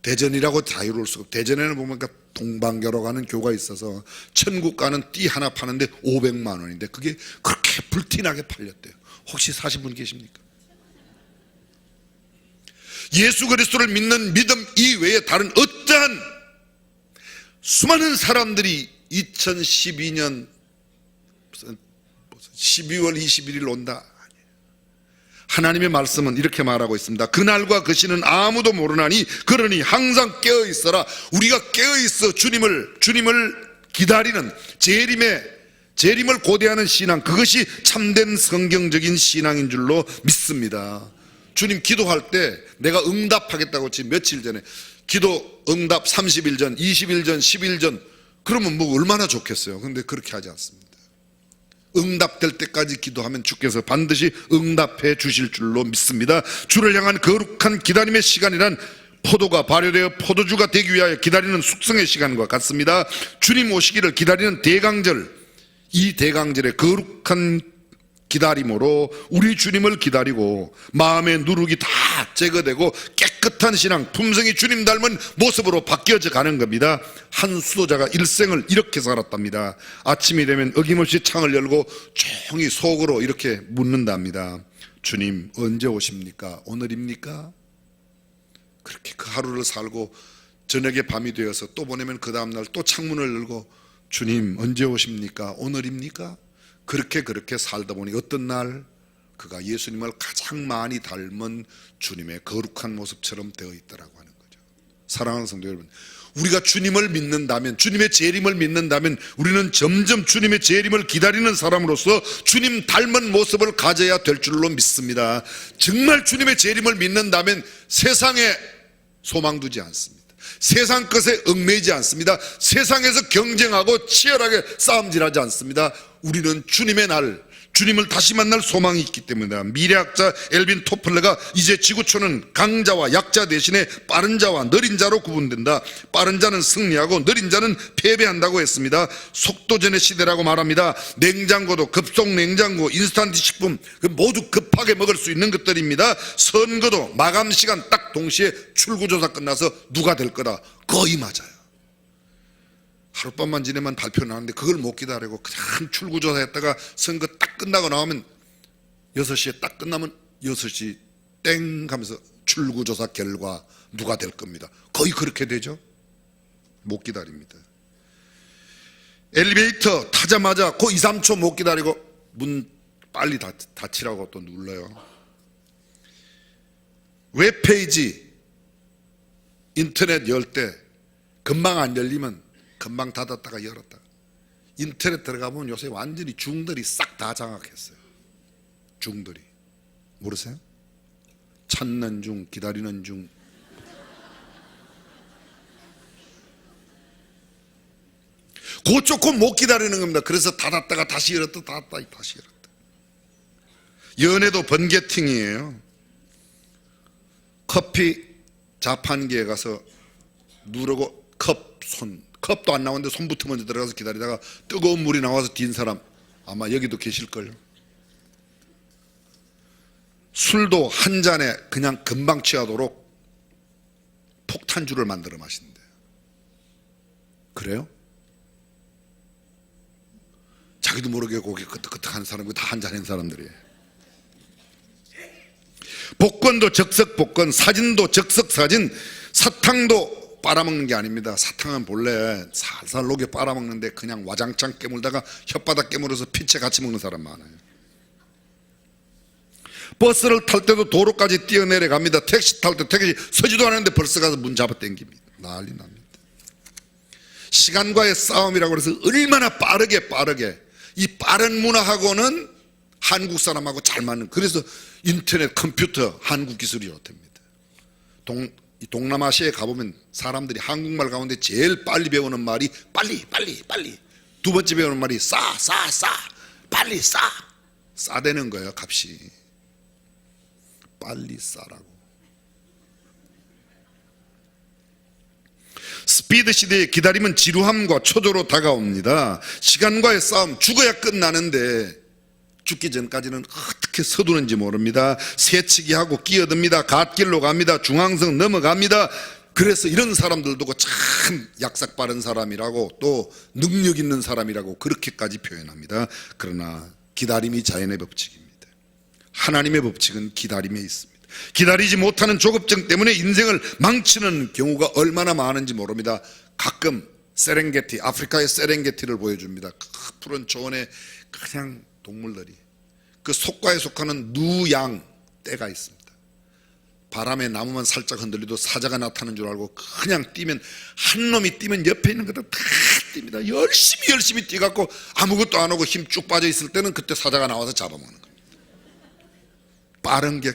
대전이라고 자유로울 수가 없고, 대전에는 보면 동방교로 가는 교가 있어서 천국 가는 띠 하나 파는데 500만 원인데 그게 그렇게 불티나게 팔렸대요. 혹시 사신 분 계십니까? 예수 그리스도를 믿는 믿음 이외에 다른 어떠한 수많은 사람들이 2012년 12월 21일 온다. 하나님의 말씀은 이렇게 말하고 있습니다. 그날과 그 시는 아무도 모르나니 그러니 항상 깨어 있어라. 우리가 깨어 있어 주님을 기다리는 재림을 고대하는 신앙, 그것이 참된 성경적인 신앙인 줄로 믿습니다. 주님 기도할 때 내가 응답하겠다고 지금 며칠 전에 기도 응답 30일 전, 20일 전, 10일 전 그러면 뭐 얼마나 좋겠어요. 그런데 그렇게 하지 않습니다. 응답될 때까지 기도하면 주께서 반드시 응답해 주실 줄로 믿습니다. 주를 향한 거룩한 기다림의 시간이란 포도가 발효되어 포도주가 되기 위하여 기다리는 숙성의 시간과 같습니다. 주님 오시기를 기다리는 대강절, 이 대강절의 거룩한 기다림으로 우리 주님을 기다리고 마음의 누룩이 다 제거되고 깨끗한 신앙, 품성이 주님 닮은 모습으로 바뀌어져 가는 겁니다. 한 수도자가 일생을 이렇게 살았답니다. 아침이 되면 어김없이 창을 열고 조용히 속으로 이렇게 묻는답니다. 주님 언제 오십니까? 오늘입니까? 그렇게 그 하루를 살고 저녁에 밤이 되어서 또 보내면 그 다음날 또 창문을 열고 주님 언제 오십니까? 오늘입니까? 그렇게 살다 보니 어떤 날 그가 예수님을 가장 많이 닮은 주님의 거룩한 모습처럼 되어 있더라고 하는 거죠. 사랑하는 성도 여러분, 우리가 주님을 믿는다면, 주님의 재림을 믿는다면 우리는 점점 주님의 재림을 기다리는 사람으로서 주님 닮은 모습을 가져야 될 줄로 믿습니다. 정말 주님의 재림을 믿는다면 세상에 소망 두지 않습니다. 세상 것에 얽매이지 않습니다. 세상에서 경쟁하고 치열하게 싸움질하지 않습니다. 우리는 주님의 날, 주님을 다시 만날 소망이 있기 때문입니다. 미래학자 엘빈 토플러가 이제 지구촌은 강자와 약자 대신에 빠른 자와 느린 자로 구분된다. 빠른 자는 승리하고 느린 자는 패배한다고 했습니다. 속도전의 시대라고 말합니다. 냉장고도 급속 냉장고, 인스턴트 식품 모두 급하게 먹을 수 있는 것들입니다. 선거도 마감 시간 딱 동시에 출구조사 끝나서 누가 될 거다. 거의 맞아요. 하룻밤만 지내면 발표 나는데 그걸 못 기다리고 그냥 출구조사했다가 선거 딱 끝나고 나오면 6시에 딱 끝나면 6시 땡 하면서 출구조사 결과 누가 될 겁니다. 거의 그렇게 되죠. 못 기다립니다. 엘리베이터 타자마자 그 2, 3초 못 기다리고 문 빨리 닫히라고 또 눌러요. 웹페이지 인터넷 열 때 금방 안 열리면 금방 닫았다가 열었다가, 인터넷 들어가보면 요새 완전히 중들이 싹 다 장악했어요. 중들이 모르세요? 찾는 중, 기다리는 중. 그 조금 못 기다리는 겁니다. 그래서 닫았다가 다시 열었다, 닫았다 다시 열었다. 연애도 번개팅이에요. 커피 자판기에 가서 누르고 컵도 안 나오는데 손부터 먼저 들어가서 기다리다가 뜨거운 물이 나와서 뛴 사람 아마 여기도 계실걸요. 술도 한 잔에 그냥 금방 취하도록 폭탄주를 만들어 마신대. 그래요? 자기도 모르게 고개 끄덕끄덕하는 사람이 다 한잔한 사람들이에요. 복권도 적석 복권, 사진도 적석 사진, 사탕도 빨아먹는 게 아닙니다. 사탕은 본래 살살 녹여 빨아먹는데 그냥 와장창 깨물다가 혓바닥 깨물어서 피채 같이 먹는 사람 많아요. 버스를 탈 때도 도로까지 뛰어내려 갑니다. 택시 탈 때 택시 서지도 않았는데 벌써 가서 문 잡아 당깁니다. 난리 납니다. 시간과의 싸움이라고 해서 얼마나 빠르게 이 빠른 문화하고는 한국 사람하고 잘 맞는, 그래서 인터넷 컴퓨터 한국 기술이 좋답니다. 동남아시아에 가보면 사람들이 한국말 가운데 제일 빨리 배우는 말이 빨리. 두 번째 배우는 말이 싸. 빨리 싸대는 거예요. 값이 빨리 싸라고. 스피드 시대에 기다림은 지루함과 초조로 다가옵니다. 시간과의 싸움, 죽어야 끝나는데 죽기 전까지는 어떻게 서두는지 모릅니다. 새치기하고 끼어듭니다. 갓길로 갑니다. 중앙선 넘어갑니다. 그래서 이런 사람들도 참 약삭 빠른 사람이라고 또 능력 있는 사람이라고 그렇게까지 표현합니다. 그러나 기다림이 자연의 법칙입니다. 하나님의 법칙은 기다림에 있습니다. 기다리지 못하는 조급증 때문에 인생을 망치는 경우가 얼마나 많은지 모릅니다. 가끔 세렝게티, 아프리카의 세렝게티를 보여줍니다. 푸른 초원에 그냥 동물들이, 그 속과에 속하는 누양 떼가 있습니다. 바람에 나무만 살짝 흔들려도 사자가 나타나는 줄 알고 그냥 뛰면, 한 놈이 뛰면 옆에 있는 것들 다 뜁니다. 열심히 뛰갖고 아무것도 안 하고 힘 쭉 빠져 있을 때는 그때 사자가 나와서 잡아먹는 겁니다. 빠른 게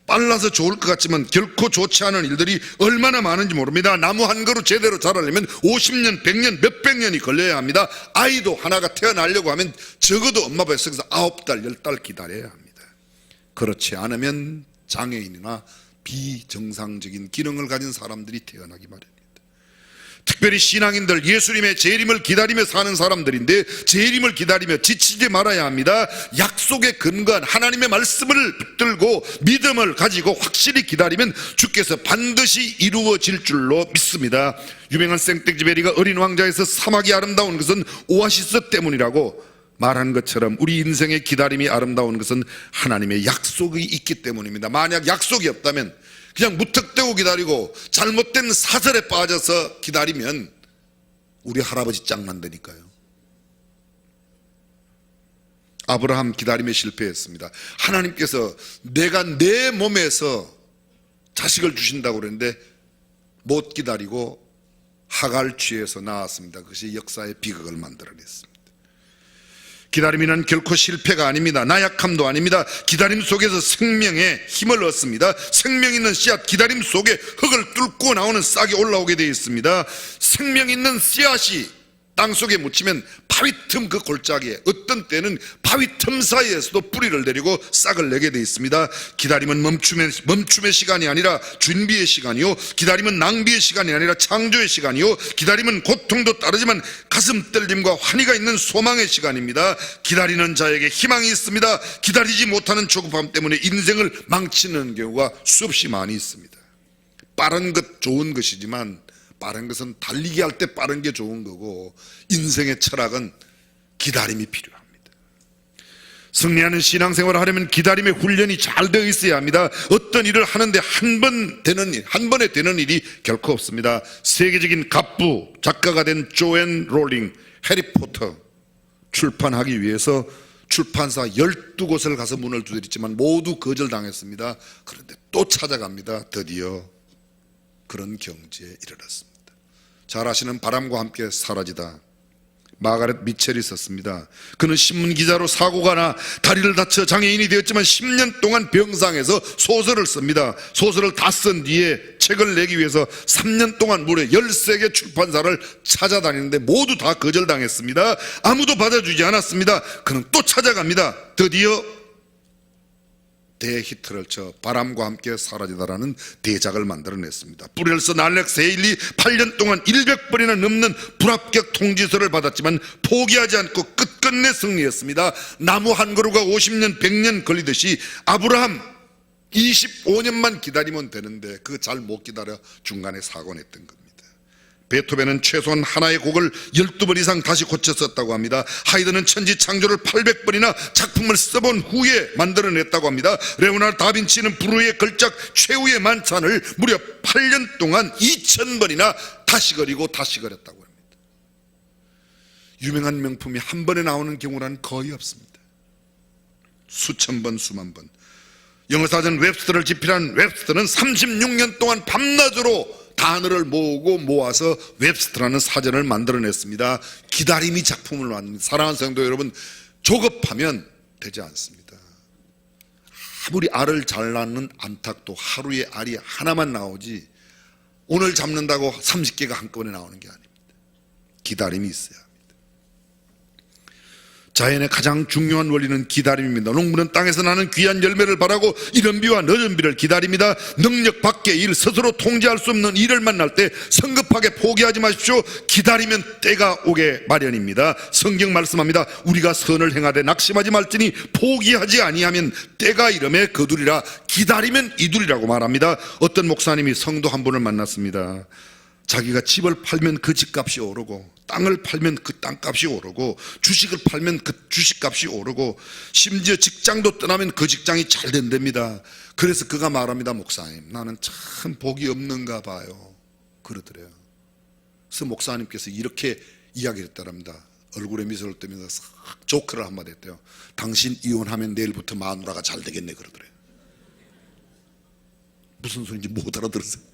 빨라서 좋을 것 같지만 결코 좋지 않은 일들이 얼마나 많은지 모릅니다. 나무 한 그루 제대로 자라려면 50년, 100년, 몇백 년이 걸려야 합니다. 아이도 하나가 태어나려고 하면 적어도 엄마 뱃속에서 9달, 10달 기다려야 합니다. 그렇지 않으면 장애인이나 비정상적인 기능을 가진 사람들이 태어나기 마련입니다. 특별히 신앙인들, 예수님의 재림을 기다리며 사는 사람들인데 재림을 기다리며 지치지 말아야 합니다. 약속에 근거한 하나님의 말씀을 붙들고 믿음을 가지고 확실히 기다리면 주께서 반드시 이루어질 줄로 믿습니다. 유명한 생텍쥐베리가 어린 왕자에서 사막이 아름다운 것은 오아시스 때문이라고 말한 것처럼 우리 인생의 기다림이 아름다운 것은 하나님의 약속이 있기 때문입니다. 만약 약속이 없다면 그냥 무턱대고 기다리고 잘못된 사설에 빠져서 기다리면 우리 할아버지 짱 만드니까요. 아브라함 기다림에 실패했습니다. 하나님께서 내가 내 몸에서 자식을 주신다고 그랬는데 못 기다리고 하갈 취해서 나왔습니다. 그것이 역사의 비극을 만들어냈습니다. 기다림이란 결코 실패가 아닙니다. 나약함도 아닙니다. 기다림 속에서 생명의 힘을 얻습니다. 생명 있는 씨앗, 기다림 속에 흙을 뚫고 나오는 싹이 올라오게 되어 있습니다. 생명 있는 씨앗이 땅속에 묻히면 바위 틈 그 골짜기에, 어떤 때는 바위 틈 사이에서도 뿌리를 내리고 싹을 내게 되어 있습니다. 기다림은 멈춤의 시간이 아니라 준비의 시간이요, 기다림은 낭비의 시간이 아니라 창조의 시간이요, 기다림은 고통도 따르지만 가슴 떨림과 환희가 있는 소망의 시간입니다. 기다리는 자에게 희망이 있습니다. 기다리지 못하는 조급함 때문에 인생을 망치는 경우가 수없이 많이 있습니다. 빠른 것 좋은 것이지만 빠른 것은 달리기 할 때 빠른 게 좋은 거고, 인생의 철학은 기다림이 필요합니다. 승리하는 신앙생활을 하려면 기다림의 훈련이 잘 되어 있어야 합니다. 어떤 일을 하는데 한 번에 되는 일이 결코 없습니다. 세계적인 갑부 작가가 된 조앤 롤링, 해리포터 출판하기 위해서 출판사 12곳을 가서 문을 두드렸지만 모두 거절당했습니다. 그런데 또 찾아갑니다. 드디어 그런 경지에 이르렀습니다. 잘 아시는 바람과 함께 사라지다, 마가렛 미첼이 있었습니다. 그는 신문기자로 사고가 나 다리를 다쳐 장애인이 되었지만 10년 동안 병상에서 소설을 씁니다. 소설을 다 쓴 뒤에 책을 내기 위해서 3년 동안 무려 13개 출판사를 찾아다니는데 모두 다 거절당했습니다. 아무도 받아주지 않았습니다. 그는 또 찾아갑니다. 드디어 대히트를 쳐 바람과 함께 사라지다라는 대작을 만들어냈습니다. 뿌리엘서 날렉 세일리 8년 동안 100번이나 넘는 불합격 통지서를 받았지만 포기하지 않고 끝끝내 승리했습니다. 나무 한 그루가 50년 100년 걸리듯이 아브라함 25년만 기다리면 되는데 그 잘 못 기다려 중간에 사고 냈던 겁니다. 베토벤은 최소한 하나의 곡을 12번 이상 다시 고쳐 썼다고 합니다. 하이드는 천지창조를 800번이나 작품을 써본 후에 만들어냈다고 합니다. 레오나르도 다빈치는 불후의 걸작 최후의 만찬을 무려 8년 동안 2000번이나 다시 그리고 다시 그렸다고 합니다. 유명한 명품이 한 번에 나오는 경우는 거의 없습니다. 수천 번 수만 번. 영어사전 웹스터를 집필한 웹스터는 36년 동안 밤낮으로 단어를 모으고 모아서 웹스터라는 사전을 만들어냈습니다. 기다림이 작품을 만듭니다. 사랑하는 성도 여러분, 조급하면 되지 않습니다. 아무리 알을 잘 낳는 안팎도 하루에 알이 하나만 나오지 오늘 잡는다고 30개가 한꺼번에 나오는 게 아닙니다. 기다림이 있어야 합니다. 자연의 가장 중요한 원리는 기다림입니다. 농부는 땅에서 나는 귀한 열매를 바라고 이른 비와 늦은 비를 기다립니다. 능력 밖의 일, 스스로 통제할 수 없는 일을 만날 때 성급하게 포기하지 마십시오. 기다리면 때가 오게 마련입니다. 성경 말씀합니다. 우리가 선을 행하되 낙심하지 말지니 포기하지 아니하면 때가 이름에 거두리라. 기다리면 이두리라고 말합니다. 어떤 목사님이 성도 한 분을 만났습니다. 자기가 집을 팔면 그 집값이 오르고 땅을 팔면 그 땅값이 오르고 주식을 팔면 그 주식값이 오르고 심지어 직장도 떠나면 그 직장이 잘 된답니다. 그래서 그가 말합니다. 목사님, 나는 참 복이 없는가 봐요. 그러더래요. 그래서 목사님께서 이렇게 이야기를 했답니다. 얼굴에 미소를 띠면서 조크를 한마디 했대요. 당신 이혼하면 내일부터 마누라가 잘 되겠네 그러더래요. 무슨 소리인지 못 알아들었어요.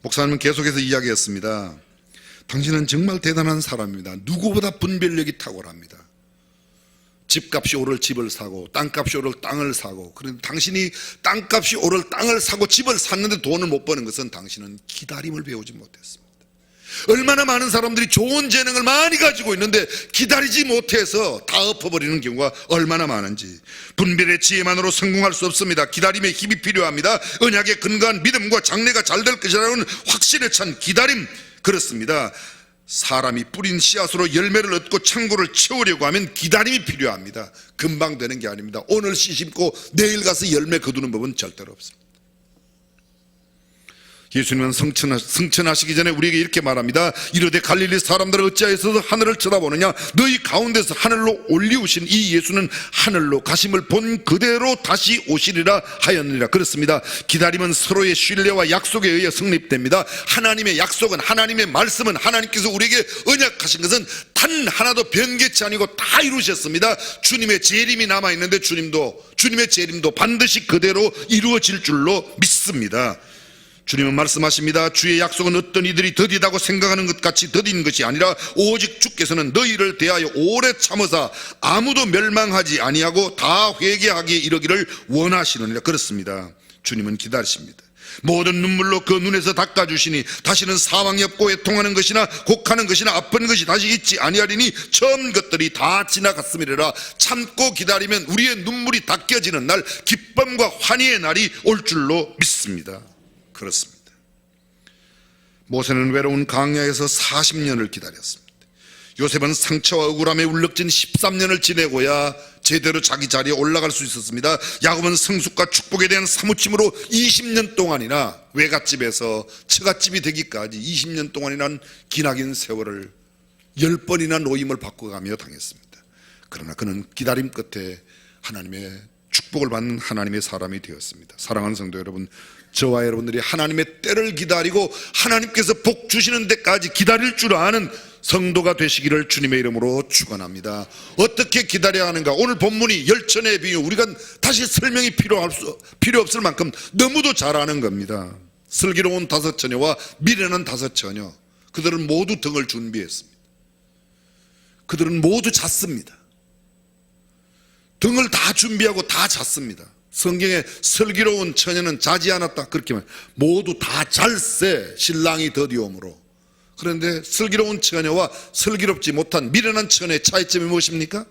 목사님은 계속해서 이야기했습니다. 당신은 정말 대단한 사람입니다. 누구보다 분별력이 탁월합니다. 집값이 오를 집을 사고 땅값이 오를 땅을 사고, 그런데 당신이 땅값이 오를 땅을 사고 집을 샀는데 돈을 못 버는 것은 당신은 기다림을 배우지 못했습니다. 얼마나 많은 사람들이 좋은 재능을 많이 가지고 있는데 기다리지 못해서 다 엎어버리는 경우가 얼마나 많은지. 분별의 지혜만으로 성공할 수 없습니다. 기다림의 힘이 필요합니다. 언약에 근거한 믿음과 장래가 잘 될 것이라는 확신에 찬 기다림, 그렇습니다. 사람이 뿌린 씨앗으로 열매를 얻고 창고를 채우려고 하면 기다림이 필요합니다. 금방 되는 게 아닙니다. 오늘 씨 심고 내일 가서 열매 거두는 법은 절대로 없습니다. 예수님은 승천하시기 전에 우리에게 이렇게 말합니다. 이르되 갈릴리 사람들은 어찌하여서 하늘을 쳐다보느냐? 너희 가운데서 하늘로 올리우신 이 예수는 하늘로 가심을 본 그대로 다시 오시리라 하였느니라. 그렇습니다. 기다림은 서로의 신뢰와 약속에 의해 성립됩니다. 하나님의 약속은, 하나님의 말씀은, 하나님께서 우리에게 언약하신 것은 단 하나도 변개치 아니고 다 이루셨습니다. 주님의 재림이 남아있는데 주님의 재림도 반드시 그대로 이루어질 줄로 믿습니다. 주님은 말씀하십니다. 주의 약속은 어떤 이들이 더디다고 생각하는 것 같이 더딘 것이 아니라 오직 주께서는 너희를 대하여 오래 참으사 아무도 멸망하지 아니하고 다 회개하기에 이르기를 원하시느니라. 그렇습니다. 주님은 기다리십니다. 모든 눈물로 그 눈에서 닦아주시니 다시는 사망이 없고 애통하는 것이나 곡하는 것이나 아픈 것이 다시 있지 아니하리니 처음 것들이 다 지나갔음이라. 참고 기다리면 우리의 눈물이 닦여지는 날, 기쁨과 환희의 날이 올 줄로 믿습니다. 그렇습니다. 모세는 외로운 광야에서 40년을 기다렸습니다. 요셉은 상처와 억울함에 울럭진 13년을 지내고야 제대로 자기 자리에 올라갈 수 있었습니다. 야곱은 성숙과 축복에 대한 사무침으로 20년 동안이나 외갓집에서 처갓집이 되기까지 20년 동안이란 기나긴 세월을 10번이나 노임을 바꿔가며 당했습니다. 그러나 그는 기다림 끝에 하나님의 축복을 받는 하나님의 사람이 되었습니다. 사랑하는 성도 여러분, 저와 여러분들이 하나님의 때를 기다리고 하나님께서 복 주시는 데까지 기다릴 줄 아는 성도가 되시기를 주님의 이름으로 축원합니다. 어떻게 기다려야 하는가? 오늘 본문이 열천의 비유, 우리가 다시 설명이 필요 없을 만큼 너무도 잘 아는 겁니다. 슬기로운 5처녀와 미련한 5처녀, 그들은 모두 등을 준비했습니다. 그들은 모두 잤습니다. 등을 다 준비하고 다 잤습니다. 성경에 슬기로운 처녀는 자지 않았다 그렇게 말, 모두 다 잘세 신랑이 더디옴으로. 그런데 슬기로운 처녀와 슬기롭지 못한 미련한 처녀의 차이점이 무엇입니까?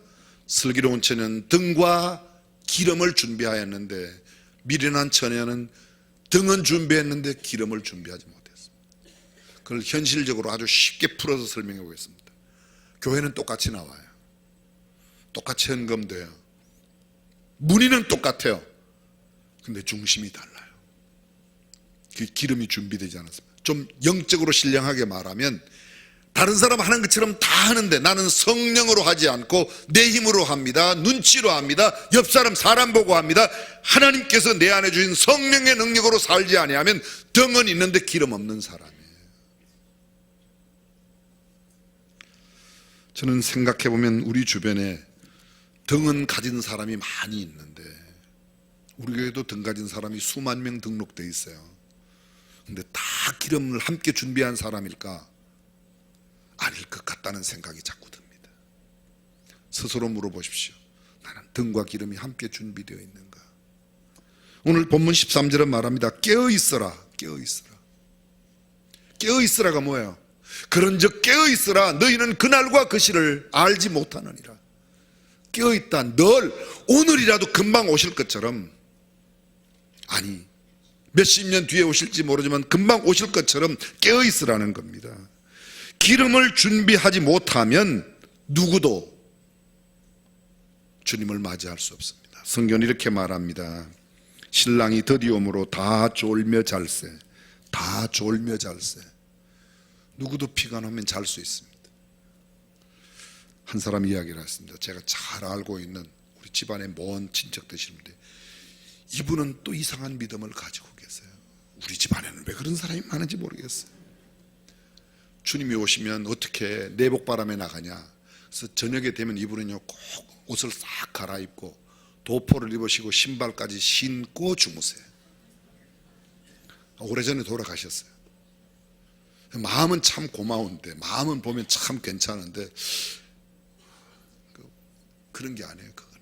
슬기로운 처녀는 등과 기름을 준비하였는데 미련한 처녀는 등은 준비했는데 기름을 준비하지 못했습니다. 그걸 현실적으로 아주 쉽게 풀어서 설명해 보겠습니다. 교회는 똑같이 나와요. 똑같이 헌금돼요. 문의는 똑같아요. 근데 중심이 달라요. 그 기름이 준비되지 않았습니다. 좀 영적으로 신령하게 말하면 다른 사람 하는 것처럼 다 하는데 나는 성령으로 하지 않고 내 힘으로 합니다. 눈치로 합니다. 옆 사람 보고 합니다. 하나님께서 내 안에 주신 성령의 능력으로 살지 아니하면 등은 있는데 기름 없는 사람이에요. 저는 생각해보면 우리 주변에 등은 가진 사람이 많이 있는데 우리 교회도 등 가진 사람이 수만 명 등록돼 있어요. 근데 다 기름을 함께 준비한 사람일까? 아닐 것 같다는 생각이 자꾸 듭니다. 스스로 물어보십시오. 나는 등과 기름이 함께 준비되어 있는가? 오늘 본문 13절은 말합니다. 깨어있어라. 깨어있어라. 깨어있으라가 뭐예요? 그런즉 깨어있으라. 너희는 그날과 그 시를 알지 못하느니라. 깨어있다. 늘 오늘이라도 금방 오실 것처럼, 아니 몇십 년 뒤에 오실지 모르지만 금방 오실 것처럼 깨어있으라는 겁니다. 기름을 준비하지 못하면 누구도 주님을 맞이할 수 없습니다. 성경은 이렇게 말합니다. 신랑이 드디움으로 다 졸며 잘세. 다 졸며 잘세. 누구도 피가 나면 잘 수 있습니다. 한 사람 이야기를 했습니다. 제가 잘 알고 있는 우리 집안의 먼 친척 되시는데 이분은 또 이상한 믿음을 가지고 계세요. 우리 집안에는 왜 그런 사람이 많은지 모르겠어요. 주님이 오시면 어떻게 내복바람에 나가냐. 그래서 저녁에 되면 이분은요 꼭 옷을 싹 갈아입고 도포를 입으시고 신발까지 신고 주무세요. 오래전에 돌아가셨어요. 마음은 참 고마운데, 마음은 보면 참 괜찮은데 그런 게 아니에요. 그거는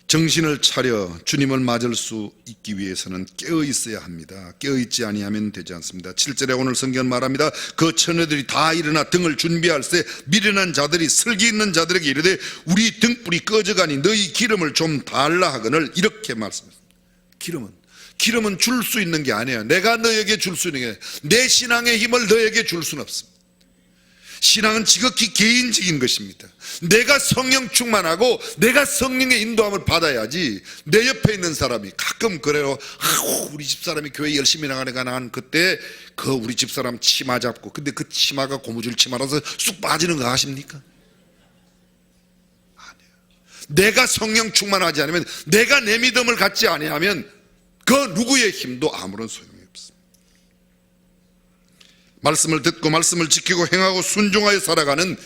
정신을 차려 주님을 맞을 수 있기 위해서는 깨어 있어야 합니다. 깨어 있지 아니하면 되지 않습니다. 7절에 오늘 성경은 말합니다. 그 처녀들이 다 일어나 등을 준비할세 미련한 자들이 슬기 있는 자들에게 이르되 우리 등불이 꺼져가니 너희 기름을 좀 달라 하거늘 이렇게 말씀했습니다. 기름은 줄 수 있는 게 아니에요. 내가 너에게 줄 수 있는 게 내 신앙의 힘을 너에게 줄 수는 없습니다. 신앙은 지극히 개인적인 것입니다. 내가 성령 충만하고 내가 성령의 인도함을 받아야지. 내 옆에 있는 사람이 가끔 그래요. 우리 집사람이 교회 열심히 나가니까 난 그때 그 우리 집사람 치마 잡고, 근데 그 치마가 고무줄 치마라서 쑥 빠지는 거 아십니까? 아니에요. 내가 성령 충만하지 않으면, 내가 내 믿음을 갖지 아니하면 그 누구의 힘도 아무런 소용이 없습니다. 말씀을 듣고 말씀을 지키고 행하고 순종하여 살아가는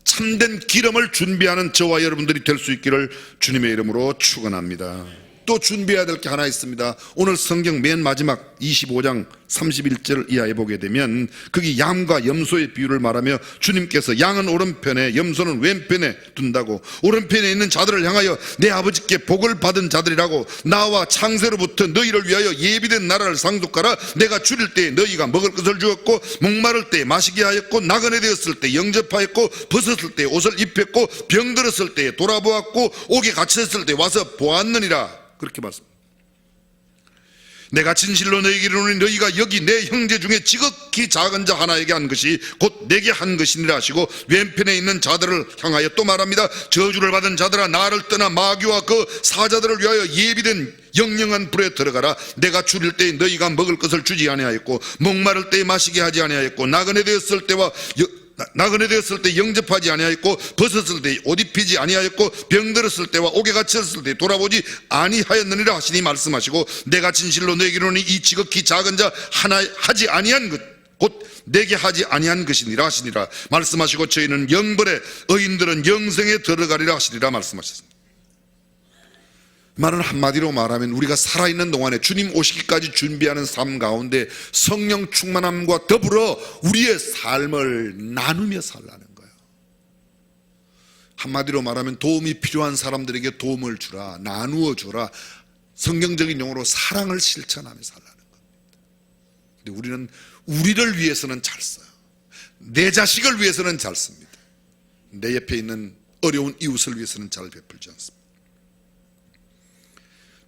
참된 기름을 준비하는 저와 여러분들이 될 수 있기를 주님의 이름으로 축원합니다. 또 준비해야 될 게 하나 있습니다. 오늘 성경 맨 마지막 25장 31절 이하에 보게 되면 거기 양과 염소의 비유를 말하며 주님께서 양은 오른편에 염소는 왼편에 둔다고, 오른편에 있는 자들을 향하여 내 아버지께 복을 받은 자들이라고 나와 창세로부터 너희를 위하여 예비된 나라를 상속하라. 내가 줄일 때에 너희가 먹을 것을 주었고 목마를 때에 마시게 하였고 나그네 되었을 때 영접하였고 벗었을 때에 옷을 입혔고 병들었을 때에 돌아보았고 옥에 갇혔을 때 와서 보았느니라. 그렇게 말씀합니다. 내가 진실로 너희에게 이르노니 너희가 여기 내 형제 중에 지극히 작은 자 하나에게 한 것이 곧 내게 한 것이니라 하시고 왼편에 있는 자들을 향하여 또 말합니다. 저주를 받은 자들아 나를 떠나 마귀와 그 사자들을 위하여 예비된 영영한 불에 들어가라. 내가 줄일 때에 너희가 먹을 것을 주지 아니하였고 목마를 때에 마시게 하지 아니하였고 나그네 되었을 때 영접하지 아니하였고 벗었을 때 옷 입히지 아니하였고 병들었을 때와 옥에 갇혔을 때 돌아보지 아니하였느니라 하시니 말씀하시고 내가 진실로 너에게 이르노니 이 지극히 작은 자 하나 하지 아니한 것 곧 내게 하지 아니한 것이니라 하시니라 말씀하시고 저희는 영벌에 의인들은 영생에 들어가리라 하시니라 말씀하셨습니다. 말은 한마디로 말하면 우리가 살아있는 동안에 주님 오시기까지 준비하는 삶 가운데 성령 충만함과 더불어 우리의 삶을 나누며 살라는 거예요. 한마디로 말하면 도움이 필요한 사람들에게 도움을 주라, 나누어 주라. 성경적인 용어로 사랑을 실천하며 살라는 겁니다. 근데 우리는 우리를 위해서는 잘 써요. 내 자식을 위해서는 잘 씁니다. 내 옆에 있는 어려운 이웃을 위해서는 잘 베풀지 않습니다.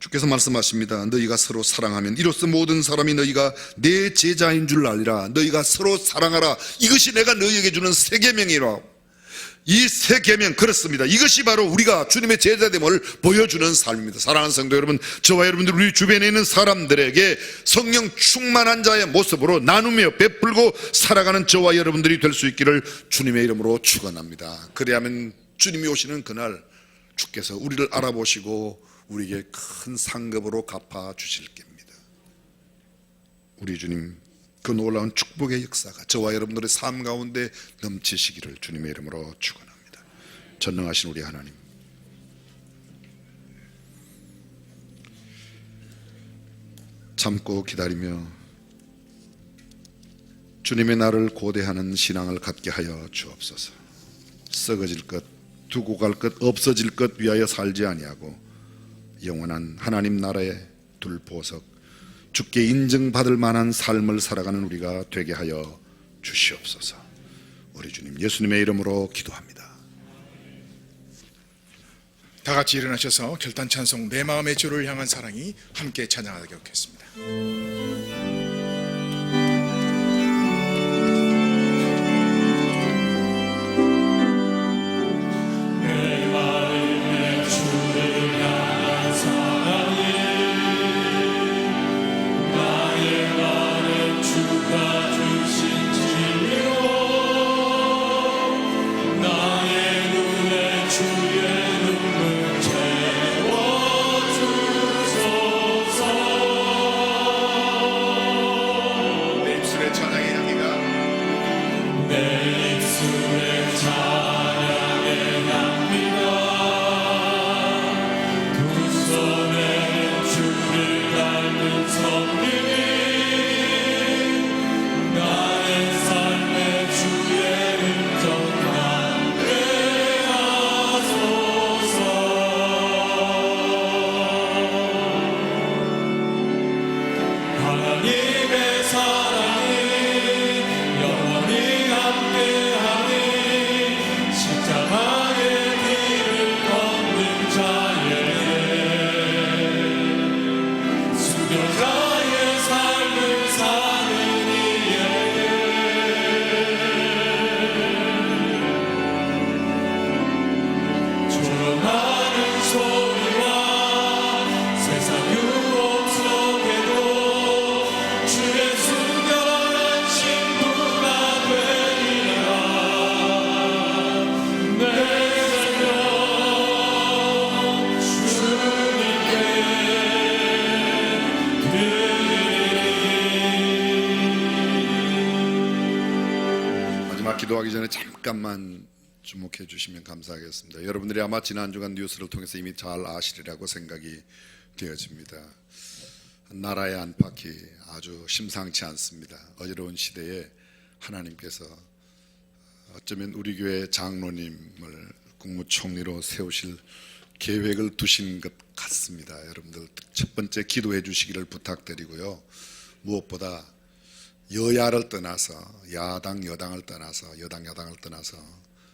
주께서 말씀하십니다. 너희가 서로 사랑하면 이로써 모든 사람이 너희가 내 제자인 줄 알리라. 너희가 서로 사랑하라. 이것이 내가 너희에게 주는 새 계명이라. 이 새 계명, 그렇습니다. 이것이 바로 우리가 주님의 제자됨을 보여주는 삶입니다. 사랑하는 성도 여러분, 저와 여러분들, 우리 주변에 있는 사람들에게 성령 충만한 자의 모습으로 나누며 베풀고 살아가는 저와 여러분들이 될 수 있기를 주님의 이름으로 축원합니다. 그래야만 주님이 오시는 그날 주께서 우리를 알아보시고 우리에게 큰 상급으로 갚아 주실 겁니다. 우리 주님, 그 놀라운 축복의 역사가 저와 여러분들의 삶 가운데 넘치시기를 주님의 이름으로 축원합니다. 전능하신 우리 하나님, 참고 기다리며 주님의 나를 고대하는 신앙을 갖게 하여 주옵소서. 썩어질 것, 두고 갈 것, 없어질 것 위하여 살지 아니하고 영원한 하나님 나라의 둘 보석, 주께 인정받을 만한 삶을 살아가는 우리가 되게 하여 주시옵소서. 우리 주님 예수님의 이름으로 기도합니다. 다 같이 일어나셔서 결단 찬송 내 마음의 주를 향한 사랑이 함께 찬양하겠습니다. 기도하기 전에 잠깐만 주목해 주시면 감사하겠습니다. 여러분들이 아마 지난 주간 뉴스를 통해서 이미 잘 아시리라고 생각이 되어집니다. 나라의 안팎이 아주 심상치 않습니다. 어지러운 시대에 하나님께서 어쩌면 우리 교회 장로님을 국무총리로 세우실 계획을 두신 것 같습니다. 여러분들 첫 번째 기도해 주시기를 부탁드리고요. 무엇보다 여야를 떠나서 야당 여당을 떠나서 여당 야당을 떠나서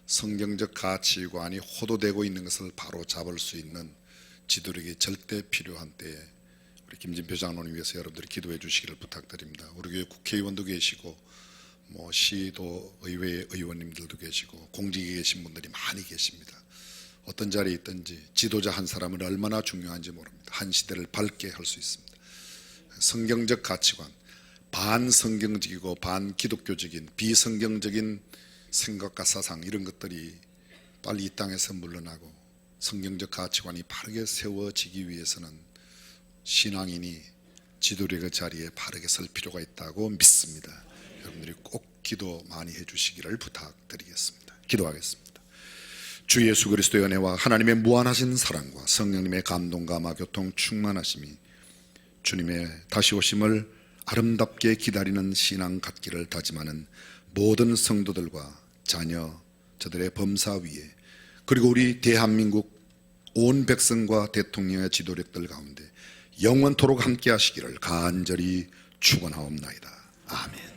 성경적 가치관이 호도되고 있는 것을 바로 잡을 수 있는 지도력이 절대 필요한 때에 우리 김진표 장로님 위해서 여러분들이 기도해 주시기를 부탁드립니다. 우리 교회 국회의원도 계시고 시도 의회 의원님들도 계시고 공직에 계신 분들이 많이 계십니다. 어떤 자리에 있든지 지도자 한 사람은 얼마나 중요한지 모릅니다. 한 시대를 밝게 할 수 있습니다. 성경적 가치관, 반성경적이고 반기독교적인 비성경적인 생각과 사상 이런 것들이 빨리 이 땅에서 물러나고 성경적 가치관이 바르게 세워지기 위해서는 신앙인이 지도력의 자리에 바르게 설 필요가 있다고 믿습니다. 여러분들이 꼭 기도 많이 해주시기를 부탁드리겠습니다. 기도하겠습니다. 주 예수 그리스도의 은혜와 하나님의 무한하신 사랑과 성령님의 감동과 교통 충만하심이 주님의 다시 오심을 아름답게 기다리는 신앙 갖기를 다짐하는 모든 성도들과 자녀, 저들의 범사 위에 그리고 우리 대한민국 온 백성과 대통령의 지도력들 가운데 영원토록 함께 하시기를 간절히 축원하옵나이다. 아멘.